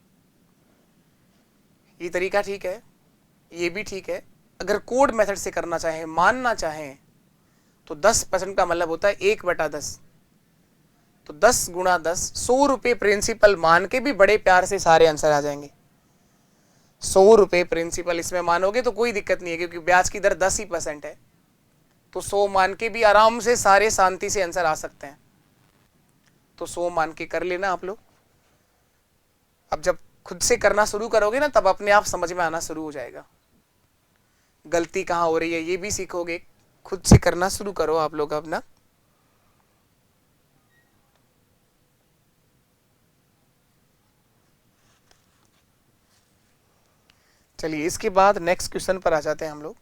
ये तरीका ठीक है, ये भी ठीक है। अगर कोड मेथड से करना चाहें, मानना चाहें, तो 10% का मतलब होता है 1/10। तो 10 गुणा 10, 100 रुपये प्रिंसिपल मान के भी बड़े प्यार से सारे आंसर आ जाएंगे। 100 रुपये प्रिंसिपल इसमें मानोगे तो कोई दिक्कत नहीं है, क्योंकि ब्याज की दर 10% है। तो 100 मान के भी आराम से सारे शांति से आंसर आ सकते हैं। तो 100 मान के कर लेना आप लोग। अब जब खुद से करना शुरू करोगे ना, तब अपने आप समझ में आना शुरू हो जाएगा, गलती कहाँ हो रही है ये भी सीखोगे। खुद से करना शुरू करो आप लोग अपना। चलिए इसके बाद नेक्स्ट क्वेश्चन पर आ जाते हैं हम लोग।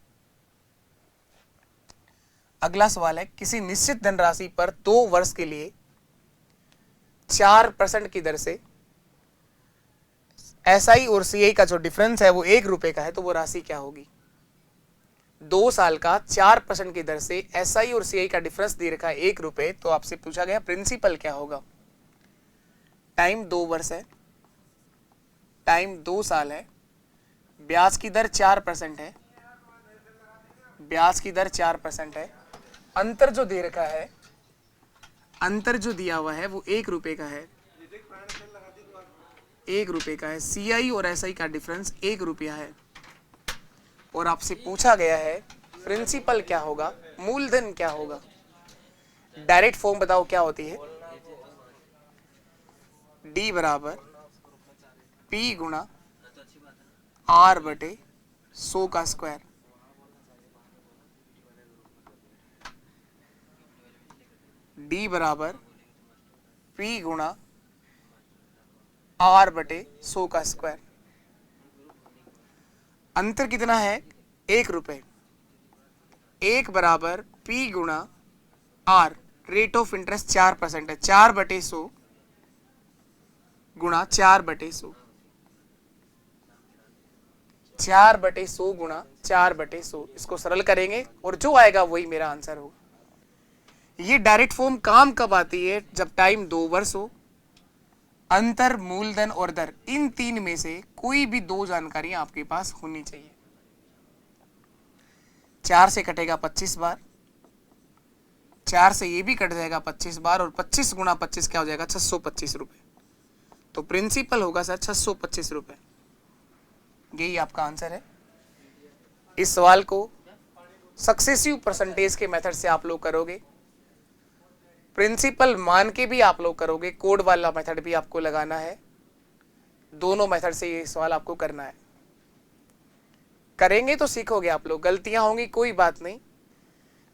अगला सवाल है, किसी निश्चित धनराशि पर 2 वर्ष के लिए 4% की दर से एसआई और सीआई का जो डिफरेंस है वो 1 रुपए का है, तो वो राशि क्या होगी? 2 साल का 4% की दर से एसआई और सीआई का डिफरेंस दे रखा है 1 रुपए, तो आपसे पूछा गया प्रिंसिपल क्या होगा। टाइम 2 वर्ष है, टाइम 2 साल है, ब्याज की दर 4% है, ब्याज की दर 4% है। अंतर जो दे रखा है, अंतर जो दिया हुआ है वो 1 रुपए का है, 1 रुपए का है। सीआई और एसआई का डिफरेंस 1 रुपया है, और आपसे पूछा गया है प्रिंसिपल क्या होगा, मूलधन क्या होगा। डायरेक्ट फॉर्म बताओ क्या होती है। डी बराबर पी गुणा आर बटे 100 का स्क्वायर। डी बराबर पी गुणा आर बटे 100 का स्क्वायर। अंतर कितना है? 1 रुपए। 1 बराबर पी गुणा आर, रेट ऑफ इंटरेस्ट 4% है, 4/100 गुणा 4/100, 4/100 गुणा 4/100। इसको सरल करेंगे और जो आएगा वही मेरा आंसर होगा। ये डायरेक्ट फॉर्म काम कब आती है? जब टाइम 2 वर्ष हो, अंतर, मूलधन और दर, इन 3 में से कोई भी 2 जानकारियां आपके पास होनी चाहिए। 4 से कटेगा 25 बार, 4 से ये भी कट जाएगा 25 बार, और 25 गुणा 25 क्या हो जाएगा? 625 रुपए। तो प्रिंसिपल होगा सर 625 रुपए। यही आपका आंसर है। इस सवाल को सक्सेसिव परसेंटेज के मेथड से आप लोग करोगे, प्रिंसिपल मान के भी आप लोग करोगे, कोड वाला मेथड भी आपको लगाना है। दोनों मेथड से ये सवाल आपको करना है। करेंगे तो सीखोगे आप लोग। गलतियां होंगी कोई बात नहीं,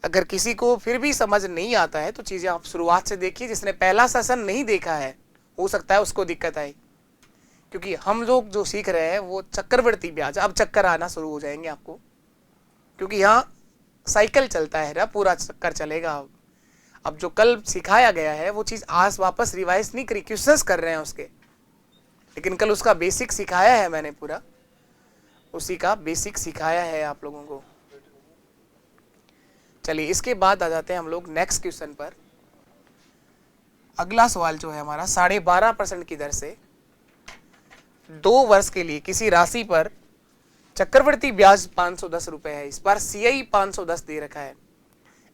अगर किसी को फिर भी समझ नहीं आता है तो चीजें आप शुरुआत से देखिए। जिसने पहला सेशन नहीं देखा है हो सकता है उसको दिक्कत आए, क्योंकि हम लोग जो सीख रहे हैं वो चक्रवृद्धि ब्याज, अब चक्कर आना शुरू हो जाएंगे आपको, क्योंकि यहाँ साइकिल चलता है ना, पूरा चक्कर चलेगा। अब जो कल सिखाया गया है वो चीज आज वापस रिवाइज नहीं करी, क्वेश्चंस कर रहे हैं उसके, लेकिन कल उसका बेसिक सिखाया है मैंने, पूरा उसी का बेसिक सिखाया है आप लोगों को। चलिए इसके बाद आ जाते हैं हम लोग नेक्स्ट क्वेश्चन पर। अगला सवाल जो है हमारा, 12.5% की दर से 2 वर्ष के लिए किसी राशि पर चक्रवृद्धि ब्याज 510 रुपए है। इस बार सीआई 510 दे रखा है।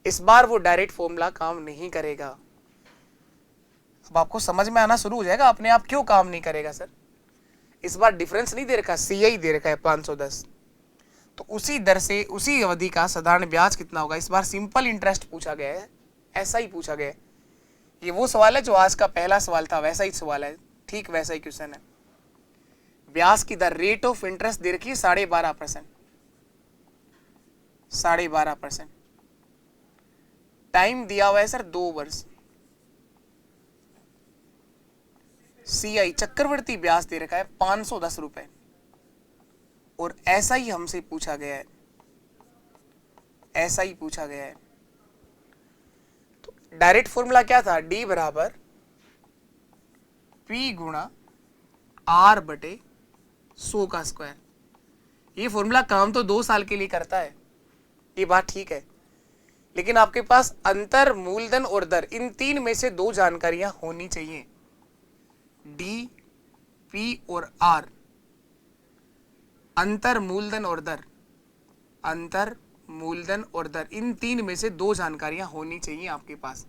इस बार वो डायरेक्ट फॉर्मूला काम नहीं करेगा। अब आपको समझ में आना शुरू हो जाएगा अपने आप क्यों काम नहीं करेगा सर। इस बार डिफरेंस नहीं दे रखा, सीआई दे रखा है 510, तो उसी दर से उसी अवधि का साधारण ब्याज कितना होगा। इस बार सिंपल इंटरेस्ट पूछा गया है, ऐसा ही पूछा गया है। ये वो सवाल है जो आज का पहला सवाल था, वैसा ही सवाल है, ठीक वैसा ही क्वेश्चन है। ब्याज की दर, रेट ऑफ इंटरेस्ट दे रखी है 12.5%, 12.5%। टाइम दिया हुआ है सर 2 वर्ष। सीआई चक्रवृद्धि ब्याज दे रखा है 510 रुपए, और ऐसा ही हमसे पूछा गया है, ऐसा ही पूछा गया है। तो डायरेक्ट फॉर्मूला क्या था? डी बराबर पी गुणा आर बटे 100 का स्क्वायर। ये फॉर्मूला काम तो 2 साल के लिए करता है, ये बात ठीक है, लेकिन आपके पास अंतर, मूलधन और दर, इन 3 में से 2 जानकारियां होनी चाहिए। डी, पी और आर, अंतर मूलधन और दर, अंतर मूलधन और दर, इन तीन में से दो जानकारियां होनी चाहिए आपके पास।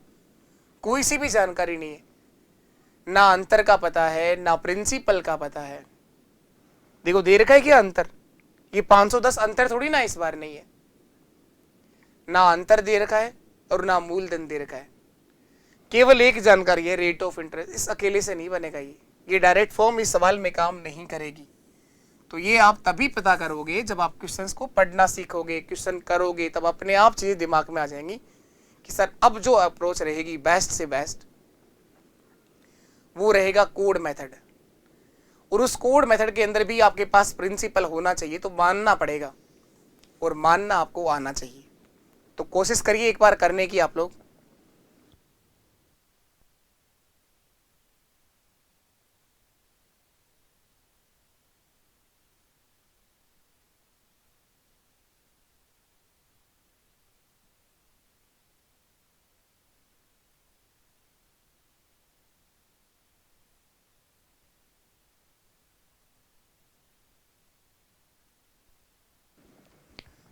कोई सी भी जानकारी नहीं है, ना अंतर का पता है ना प्रिंसिपल का पता है। देखो दे रखा है क्या अंतर, ये 510 अंतर थोड़ी ना इस बार नहीं है, ना अंतर दे रखा है और ना मूलधन दे रखा है। केवल एक जानकारी है रेट ऑफ इंटरेस्ट, इस अकेले से नहीं बनेगा ये डायरेक्ट फॉर्म इस सवाल में काम नहीं करेगी। तो ये आप तभी पता करोगे जब आप क्वेश्चंस को पढ़ना सीखोगे, क्वेश्चन करोगे, तब अपने आप चीजें दिमाग में आ जाएंगी कि सर अब जो अप्रोच रहेगी बेस्ट से बेस्ट वो रहेगा कोड मेथड। और उस कोड मेथड के अंदर भी आपके पास प्रिंसिपल होना चाहिए, तो मानना पड़ेगा और मानना आपको आना चाहिए। तो कोशिश करिए एक बार करने की आप लोग।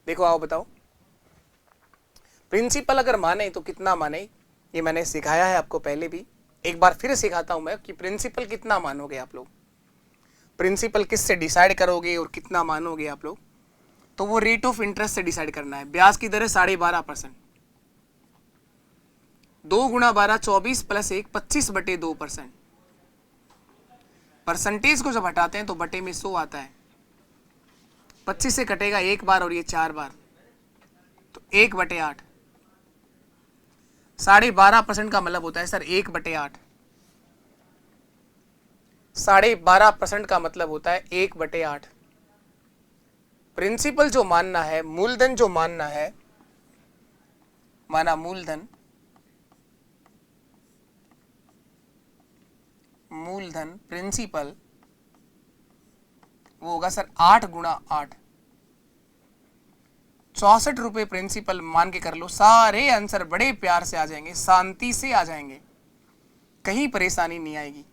देखो आओ बताओ, प्रिंसिपल अगर माने तो कितना माने, ये मैंने सिखाया है आपको पहले भी, एक बार फिर सिखाता हूं मैं कि प्रिंसिपल कितना मानोगे आप लोग, प्रिंसिपल किससे डिसाइड करोगे और कितना मानोगे आप लोग। तो वो रेट ऑफ इंटरेस्ट से डिसाइड करना है। ब्याज की दर है 12.5%, 2 गुणा 12 24 प्लस 1 25/2%। परसेंटेज को जब हटाते हैं तो बटे में 100 आता है, 25 से कटेगा एक बार और ये 4 बार, तो 1/8। 12.5% का मतलब होता है सर 1/8, 12.5% का मतलब होता है 1/8। प्रिंसिपल जो मानना है, मूलधन जो मानना है, माना मूलधन, मूलधन प्रिंसिपल वो होगा सर 8 गुणा 8, 64 रुपए प्रिंसिपल मान के कर लो। सारे आंसर बड़े प्यार से आ जाएंगे, शांति से आ जाएंगे, कहीं परेशानी नहीं आएगी।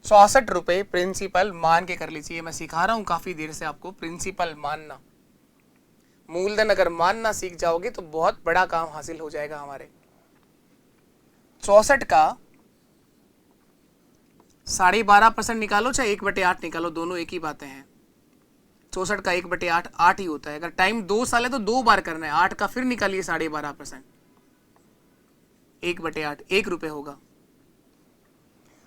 64 रुपए प्रिंसिपल मान के कर लीजिए। मैं सिखा रहा हूं काफी देर से आपको प्रिंसिपल मानना। मूलधन अगर मानना सीख जाओगे तो बहुत बड़ा काम हासिल हो जाएगा हमारे। 64 का 12.5% निकालो चाहे 1/8 निकालो, दोनों एक ही बातें हैं। 64 का 1/8 8 ही होता है। अगर टाइम 2 साल है तो 2 बार करना है, 8 का फिर निकालिए 12.5%, 1/8 1 रुपए होगा।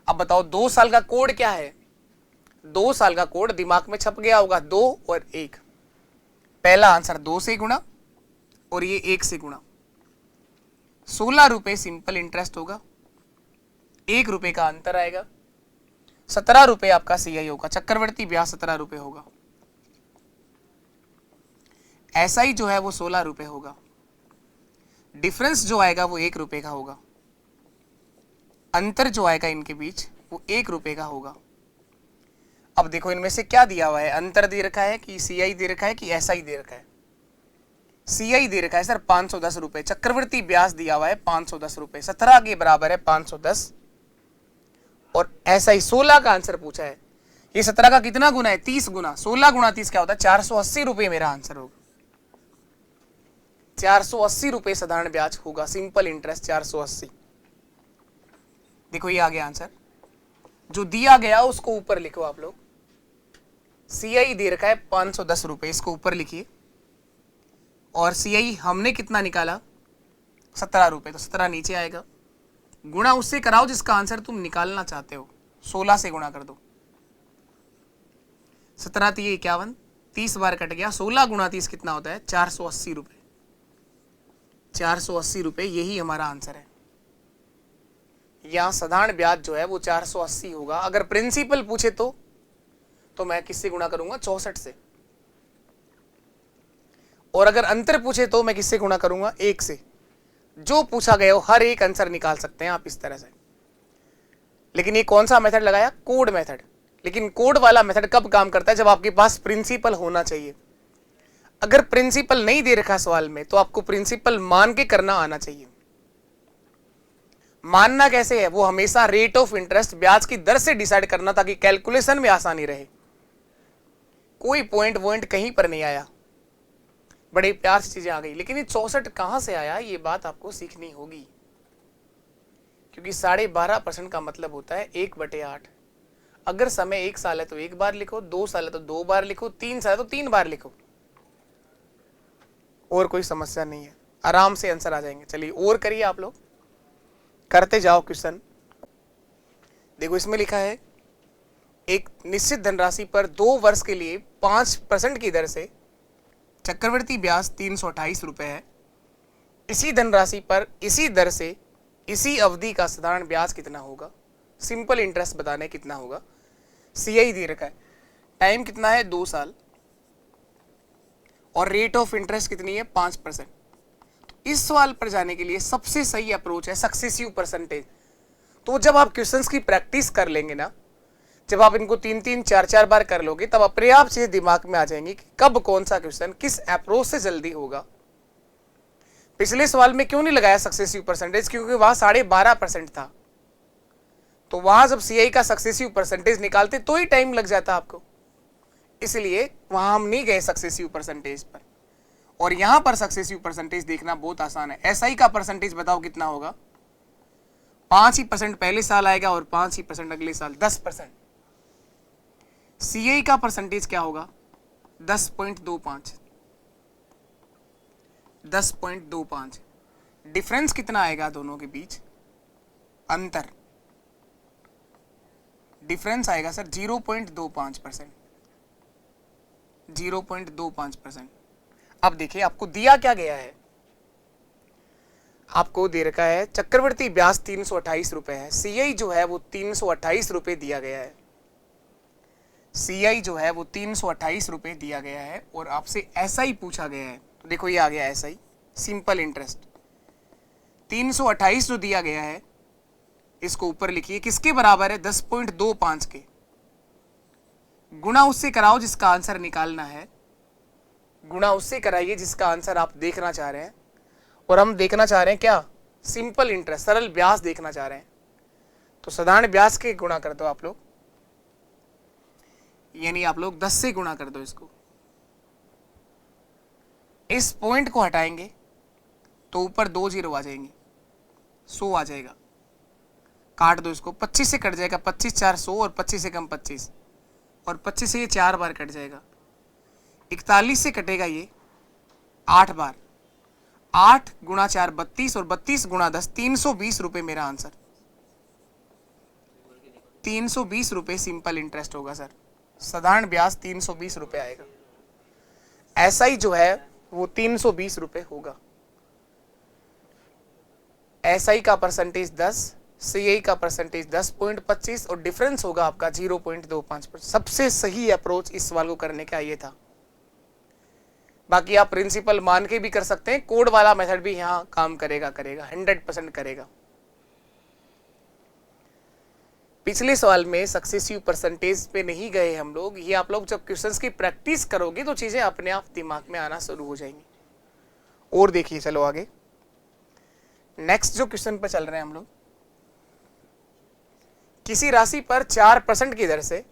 अब बताओ 2 साल का कोड क्या है। 2 साल का कोड दिमाग में छप गया होगा, 2 और 1। पहला आंसर 2 से गुणा और ये 1 से गुणा, 16 रुपए सिंपल इंटरेस्ट होगा, 1 रुपए का अंतर आएगा, 17 रुपए आपका सीआई होगा, चक्रवर्ती ब्याज 17 रुपए होगा। एसआई जो है वो 16 रुपए होगा, डिफरेंस जो आएगा वो 1 रुपए का होगा, अंतर जो आएगा इनके बीच वो 1 रुपए का होगा। अब देखो इनमें से क्या दिया हुआ है, अंतर दे रखा है कि सीआई दे रखा है कि एसआई दे रखा है। सीआई दे रखा है सर 510 रुपए, चक्रवर्ती ब्याज दिया हुआ है 510 रुपए, 17 के बराबर है 510, और एसआई 16 का आंसर पूछा है। ये 17 का कितना गुना है, 30 गुना, 16 गुना 30 क्या होता है, 480 रुपए मेरा आंसर होगा। 480 रुपए साधारण ब्याज होगा, सिंपल इंटरेस्ट 480। देखो ये आ गया आंसर, जो दिया गया उसको ऊपर लिखो आप लोग। सीआई दे रखा है 510 रुपए, इसको ऊपर लिखिए, और सीआई हमने कितना निकाला 17 रुपए, तो 17 नीचे आएगा, गुणा उससे कराओ जिसका आंसर तुम निकालना चाहते हो, 16 से गुणा कर दो, 17 3 51, 30 बार कट गया, 16 गुणा 30 कितना होता है 480 रुपए। 480 रुपए यही हमारा आंसर है। यहां साधारण ब्याज जो है वो 480 होगा। अगर प्रिंसिपल पूछे तो मैं किससे गुणा करूंगा, 64 से, और अगर अंतर पूछे तो मैं किससे गुणा करूंगा, 1 से। जो पूछा गया हो हर एक आंसर निकाल सकते हैं आप इस तरह से। लेकिन ये कौन सा मेथड लगाया, कोड मेथड। लेकिन कोड वाला मेथड कब काम करता है, जब आपके पास प्रिंसिपल होना चाहिए। अगर प्रिंसिपल नहीं दे रखा सवाल में तो आपको प्रिंसिपल मान के करना आना चाहिए। मानना कैसे है, वो हमेशा रेट ऑफ इंटरेस्ट ब्याज की दर से डिसाइड करना, ताकि कैलकुलेशन में आसानी रहे। कोई पॉइंट कहीं पर नहीं आया, बड़े प्यार से चीजें आ गई। लेकिन ये 64 कहां से आया, ये बात आपको सीखनी होगी, क्योंकि 12.5% का मतलब होता है 1/8। अगर समय 1 साल है तो 1 बार लिखो, 2 साल है तो 2 बार लिखो, 3 साल है तो 3 बार लिखो, और कोई समस्या नहीं है, आराम से आंसर आ जाएंगे। चलिए और करिए, आप लोग करते जाओ क्वेश्चन। देखो इसमें लिखा है एक निश्चित धनराशि पर 2 वर्ष के लिए 5% की दर से चक्रवृद्धि ब्याज 328 रुपए है। इसी धनराशि पर इसी दर से इसी अवधि का साधारण ब्याज कितना होगा? सिंपल इंटरेस्ट बताने कितना होगा। सीआई दे रखा है, टाइम कितना है 2 साल, और रेट ऑफ इंटरेस्ट कितनी है 5%। तो इस सवाल पर जाने के लिए सबसे सही अप्रोच है सक्सेसिव परसेंटेज। तो जब आप क्वेश्चंस की प्रैक्टिस कर लेंगे ना, जब आप इनको 3-3, 4-4 बार कर लोगे, तब अपने आप चीजें दिमाग में आ जाएंगी कि कब कौन सा क्वेश्चन किस अप्रोच से जल्दी होगा। पिछले सवाल में क्यों नहीं लगाया सक्सेसिव परसेंटेज? क्योंकि वहां 12.5% था, तो वहां जब सीआई का सक्सेसिव परसेंटेज निकालते तो ही टाइम लग जाता आपको, इसलिए वहां हम नहीं गए सक्सेसिव परसेंटेज पर। और यहां पर सक्सेसिव परसेंटेज देखना बहुत आसान है। एसआई का परसेंटेज बताओ कितना होगा? 5% पहले साल आएगा और 5% अगले साल, 10%। सीआई का परसेंटेज क्या होगा? 10.25। 10.25। डिफरेंस कितना आएगा दोनों के बीच? अंतर, डिफरेंस आएगा सर 0.25%। 0.25%। अब देखिए आपको दिया क्या गया है, आपको दे रखा है चक्रवृद्धि ब्याज 328 रुपए है, सीआई जो है वो 328 रुपए दिया गया है। सीआई जो है वो 328 रुपए दिया गया है, और आपसे एसआई पूछा गया है। तो देखो ये आ गया एसआई, सिंपल इंटरेस्ट। 328 जो दिया गया है इसको ऊपर लिखिए, किसके बराबर है? 10.25 के। गुणा उससे कराओ जिसका आंसर निकालना है, गुणा उससे कराइए जिसका आंसर आप देखना चाह रहे हैं। और हम देखना चाह रहे हैं क्या? सिंपल इंटरेस्ट, सरल ब्याज देखना चाह रहे हैं। तो साधारण ब्याज के गुणा कर दो आप लोग, यानी आप लोग 10 से गुणा कर दो इसको। इस पॉइंट को हटाएंगे तो ऊपर 2 जीरो आ जाएंगे, 100 आ जाएगा। काट दो इसको, 25 से कट जाएगा, 25 4 100, और 25 से कम 25, और 25 से ये 4 बार कट जाएगा। 41 से कटेगा ये 8 बार, 8 गुणा 4 32, और 32 गुणा 10 320 रुपए मेरा आंसर। 320 रुपए सिंपल इंटरेस्ट होगा सर, साधारण ब्याज 320 रुपए आएगा। एसआई जो है वो 320 रुपए होगा। एसआई का परसेंटेज 10, सीआई का परसेंटेज 10.25, और डिफरेंस होगा आपका 0.25%। सबसे सही अप्रोच इस सवाल को करने का ये था। बाकी आप प्रिंसिपल मान के भी कर सकते हैं, कोड वाला मेथड भी यहां काम करेगा 100% करेगा। पिछले सवाल में सक्सेसिव परसेंटेज पे नहीं गए हम लोग, ये आप लोग जब क्वेश्चंस की प्रैक्टिस करोगे तो चीजें अपने आप दिमाग में आना शुरू हो जाएंगी। और देखिए चलो आगे, नेक्स्ट जो क्वेश्चन पर चल रहे हैं हम लोग, किसी राशि पर 4% की दर से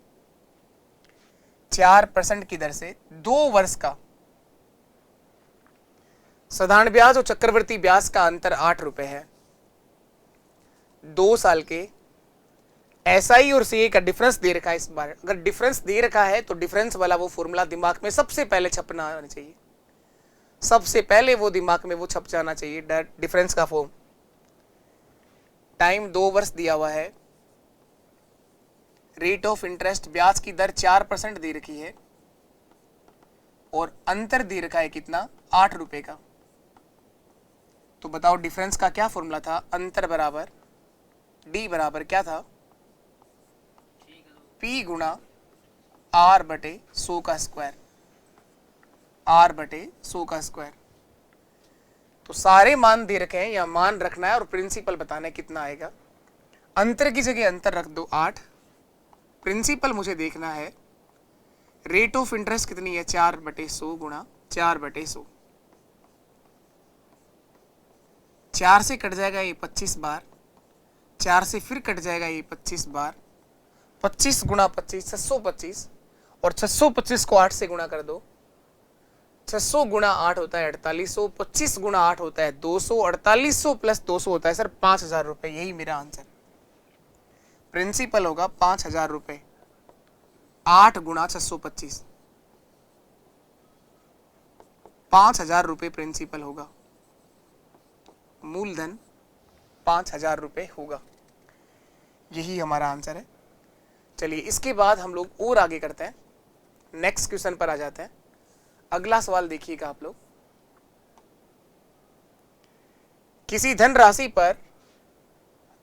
4% की दर से 2 वर्ष का साधारण ब्याज और चक्रवृद्धि ब्याज का अंतर 8 रुपए है। 2 साल के एसआई और सीए का डिफरेंस दे रखा है। इस बार अगर डिफरेंस दे रखा है तो डिफरेंस वाला वो फॉर्मूला दिमाग में सबसे पहले छपना आना चाहिए, सबसे पहले वो दिमाग में वो छप जाना चाहिए, डिफरेंस का फॉर्म। टाइम 2 वर्ष दिया हुआ है, रेट ऑफ इंटरेस्ट ब्याज की दर 4% दे रखी है, और अंतर दे रखा है कितना? 8 रुपए का। तो बताओ डिफरेंस का क्या फॉर्मूला था? अंतर बराबर डी बराबर क्या था? P गुणा R बटे 100 का स्क्वायर, R बटे 100 का स्क्वायर। तो सारे मान दे रखे हैं, या मान रखना है और प्रिंसिपल बताना है कितना आएगा। अंतर की जगह अंतर रख दो 8, प्रिंसिपल मुझे देखना है रेट ऑफ इंटरेस्ट कितनी है? 4/100 गुणा 4/100। 4 से कट जाएगा ये 25 बार, 4 से फिर कट जाएगा ये 25 बार, 25 गुणा 25 725, और 625 को 8 से गुणा कर दो। 600 गुणा 8 होता है 4800, 25 गुणा 8 होता है 200, 4800 प्लस 200 होता है सर 5000 रुपए। यही मेरा आंसर। प्रिंसिपल होगा 5000 रुपए। 8 गुणा 625, 5000 रुपए प्रिंसिपल होगा। मूलधन 5000 रुपए होगा। यही हमारा आंसर है। चलिए इसके बाद हम लोग और आगे करते हैं, नेक्स्ट क्वेश्चन पर आ जाते हैं। अगला सवाल देखिएगा आप लोग। किसी धनराशि पर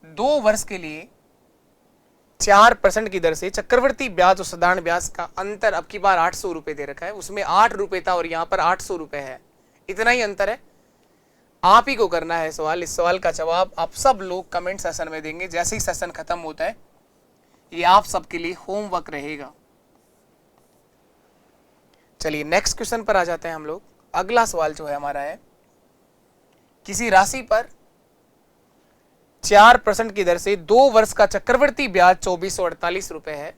2 वर्ष के लिए 4% की दर से चक्रवृद्धि ब्याज और साधारण ब्याज का अंतर अब की बार 800 रुपए दे रखा है। उसमें 8 रुपए था और यहां पर 800 रुपए है। इतना ही अंतर है। आप ही को करना है सवाल। इस सवाल का जवाब आप सब लोग कमेंट सेशन में देंगे। जैसे ही सेशन खत्म होता है ये आप सबके लिए होमवर्क रहेगा। चलिए नेक्स्ट क्वेश्चन पर आ जाते हैं हम लोग। अगला सवाल जो है हमारा है, किसी राशि पर 4% की दर से 2 वर्ष का चक्रवृद्धि ब्याज 2448 रुपए है,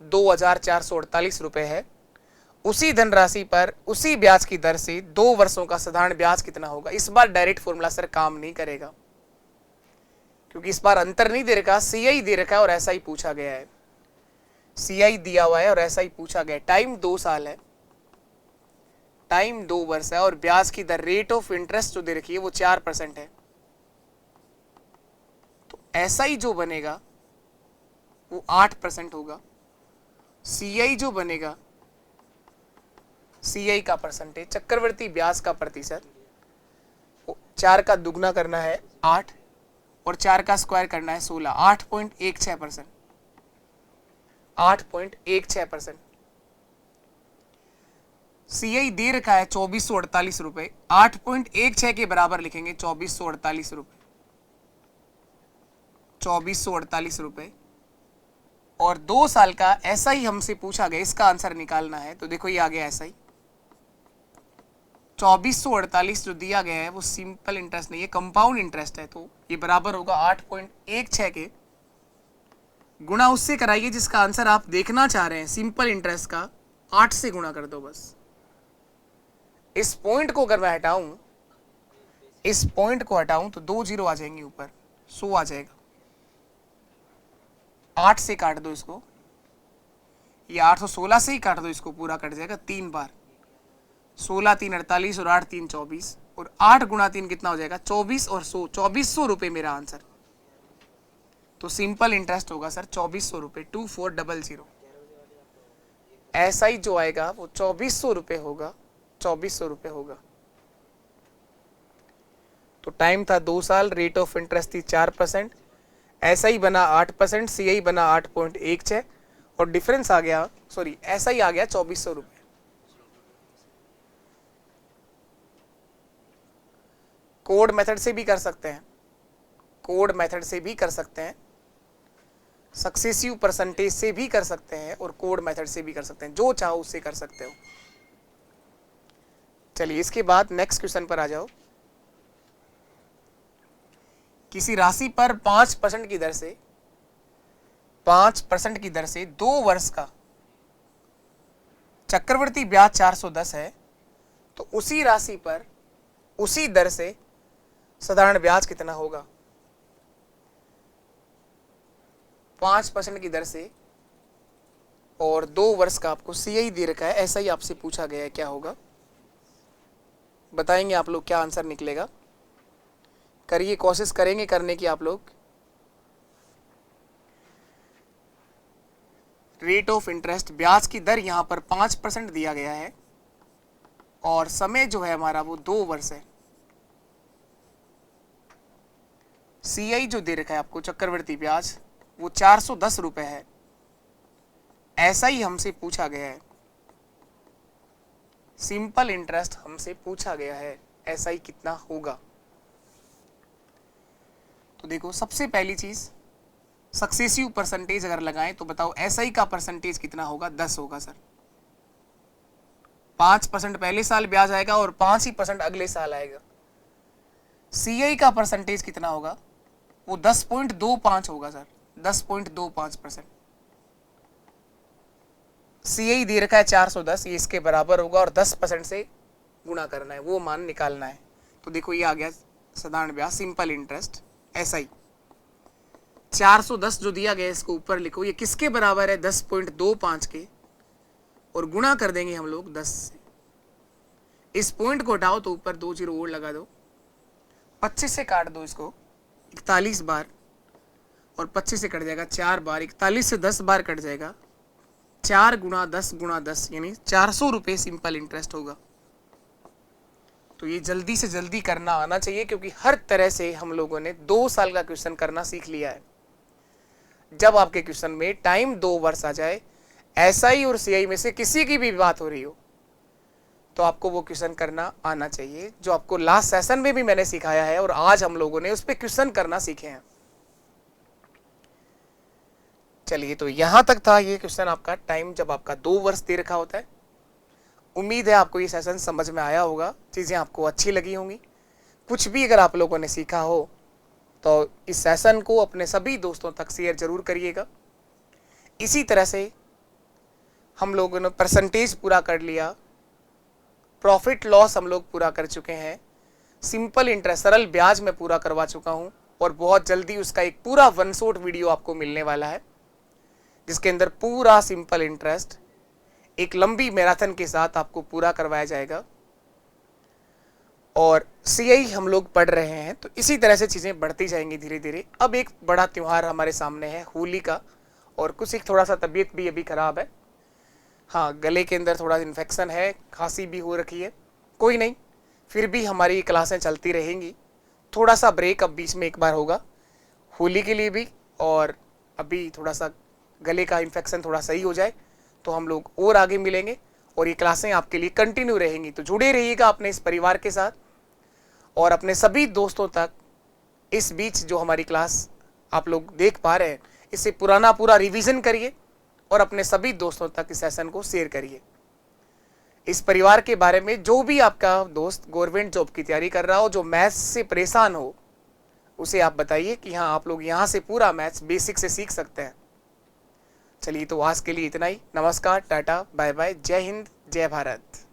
2448 रुपए है। उसी धनराशि पर उसी ब्याज की दर से 2 वर्षों का साधारण ब्याज कितना होगा। इस बार डायरेक्ट फॉर्मूला सर काम नहीं करेगा, क्योंकि इस बार अंतर नहीं दे रखा, सीआई दे रखा है और ऐसा ही पूछा गया है। सीआई दिया हुआ है और ऐसा ही पूछा गया। टाइम 2 साल है, टाइम 2 वर्ष है और ब्याज की दर रेट ऑफ इंटरेस्ट जो दे रखी है वो 4% है। तो ऐसा ही जो बनेगा वो 8% होगा। सीआई जो बनेगा, सीआई का परसेंटेज, चक्रवृद्धि ब्याज का प्रतिशत, 4 का दुगना करना है 8 और 4 का स्क्वायर करना है 16, 8.16%। 8.16%। सीआई दे रखा है 2448 रुपए, 8.16 के बराबर लिखेंगे 2448 रुपए, 2448 रुपए। और 2 साल का ऐसा ही हमसे पूछा गया, इसका आंसर निकालना है। तो देखो ये आ गया ऐसा ही। 2448 जो दिया गया है वो सिंपल इंटरेस्ट नहीं है, कंपाउंड इंटरेस्ट है। तो ये बराबर होगा 8.16 के गुणा उससे कराइए जिसका आंसर आप देखना चाह रहे हैं, सिंपल इंटरेस्ट का 8 से गुणा कर दो बस। इस पॉइंट को अगर मैं हटाऊं, इस पॉइंट को हटाऊं तो 2 जीरो आ जाएंगे ऊपर, 100 आ जाएगा। 8 से काट दो इसको, ये 816 से ही काट दो इसको, पूरा कट जाएगा 3 बार। 16 3 48 और 8 3 24 और 8 गुणा 3 कितना हो जाएगा 24 और 100, 2400 रुपए मेरा आंसर। तो सिंपल इंटरेस्ट होगा सर 2400 रुपए, 2400। ऐसा ही जो आएगा वो 2400 रुपए होगा, 2400 रुपए होगा। तो टाइम था 2 साल, रेट ऑफ इंटरेस्ट थी 4%, ऐसा ही बना 8%, सीआई बना 8.16 और डिफरेंस आ गया, सॉरी ऐसा ही आ गया 2400 रुपए। कोड मेथड से भी कर सकते हैं, कोड मेथड से भी कर सकते हैं, सक्सेसिव परसेंटेज से भी कर सकते हैं और कोड मेथड से भी कर सकते हैं, जो चाहो उससे कर सकते हो। चलिए इसके बाद नेक्स्ट क्वेश्चन पर आ जाओ। किसी राशि पर 5% की दर से 5% की दर से 2 वर्ष का चक्रवृद्धि ब्याज 410 है, तो उसी राशि पर उसी दर से साधारण ब्याज कितना होगा। 5% की दर से और 2 वर्ष का आपको सीआई दे रखा है, ऐसा ही आपसे पूछा गया है, क्या होगा बताएंगे आप लोग, क्या आंसर निकलेगा। करिए, कोशिश करेंगे करने की आप लोग। रेट ऑफ इंटरेस्ट, ब्याज की दर यहां पर 5% दिया गया है और समय जो है हमारा वो 2 वर्ष है। सीआई जो दे रखा है आपको चक्रवृद्धि ब्याज वो 410 रुपए है, ऐसा ही हमसे पूछा गया है। सिंपल इंटरेस्ट हमसे पूछा गया है, ऐसा ही कितना होगा। तो देखो सबसे पहली चीज सक्सेसिव परसेंटेज अगर लगाएं तो बताओ एसआई का परसेंटेज कितना होगा। 10 होगा सर। 5% पहले साल ब्याज आएगा और 5% अगले साल आएगा। सीआई का परसेंटेज कितना होगा, वो 10.25 होगा सर, 10.25%। CI दे रखा है 410, ये इसके बराबर होगा और 10% से गुणा करना है, वो मान निकालना है। तो देखो ये आ गया साधारण ब्याज सिंपल इंटरेस्ट SI 410 जो दिया गया इसको ऊपर लिखो, ये किसके बराबर है 10.25 के, और गुणा कर देंगे हम लोग 10 से। इस पॉइंट को हटाओ तो ऊपर 2 जीरो और लगा दो, 25 से काट दो इसको 41 बार, और 25 से कट जाएगा 4 बार, 41 से 10 बार कट जाएगा, 4 गुणा 10 यानी 400 रुपये सिंपल इंटरेस्ट होगा। तो ये जल्दी से जल्दी करना आना चाहिए, क्योंकि हर तरह से हम लोगों ने 2 साल का क्वेश्चन करना सीख लिया है। जब आपके क्वेश्चन में टाइम 2 वर्ष आ जाए, SI और CI में से किसी की भी बात हो रही हो, तो आपको वो क्वेश्चन करना आना चाहिए, जो आपको लास्ट सेशन में भी मैंने सिखाया है और आज हम लोगों ने उस पर क्वेश्चन करना सीखे हैं। चलिए, तो यहां तक था ये क्वेश्चन आपका, टाइम जब आपका 2 वर्ष दे रखा होता है। उम्मीद है आपको ये सेशन समझ में आया होगा, चीज़ें आपको अच्छी लगी होंगी। कुछ भी अगर आप लोगों ने सीखा हो तो इस सेशन को अपने सभी दोस्तों तक शेयर जरूर करिएगा। इसी तरह से हम लोगों ने परसेंटेज पूरा कर लिया, प्रॉफिट लॉस हम लोग पूरा कर चुके हैं, सिंपल इंटरेस्ट सरल ब्याज में पूरा करवा चुका हूं, और बहुत जल्दी उसका एक पूरा 1 शॉट वीडियो आपको मिलने वाला है, जिसके अंदर पूरा सिंपल इंटरेस्ट एक लंबी मैराथन के साथ आपको पूरा करवाया जाएगा। और CI हम लोग पढ़ रहे हैं, तो इसी तरह से चीज़ें बढ़ती जाएंगी धीरे धीरे। अब एक बड़ा त्यौहार हमारे सामने है, होली का, और कुछ एक थोड़ा सा तबीयत भी अभी ख़राब है, हाँ गले के अंदर थोड़ा इन्फेक्शन है, खांसी भी हो रखी है, कोई नहीं, फिर भी हमारी क्लासें चलती रहेंगी। थोड़ा सा ब्रेक अब बीच में एक बार होगा होली के लिए भी, और अभी थोड़ा सा गले का इन्फेक्शन थोड़ा सही हो जाए तो हम लोग और आगे मिलेंगे, और ये क्लासें आपके लिए कंटिन्यू रहेंगी। तो जुड़े रहिएगा अपने इस परिवार के साथ, और अपने सभी दोस्तों तक इस बीच जो हमारी क्लास आप लोग देख पा रहे हैं, इसे पुराना पूरा रिवीजन करिए और अपने सभी दोस्तों तक इस सेशन को शेयर करिए। इस परिवार के बारे में जो भी आपका दोस्त गवर्नमेंट जॉब की तैयारी कर रहा हो, जो मैथ्स से परेशान हो, उसे आप बताइए कि हाँ आप लोग यहाँ से पूरा मैथ्स बेसिक से सीख सकते हैं। चलिए, तो आज के लिए इतना ही। नमस्कार, टाटा, बाय बाय, जय हिंद, जय भारत।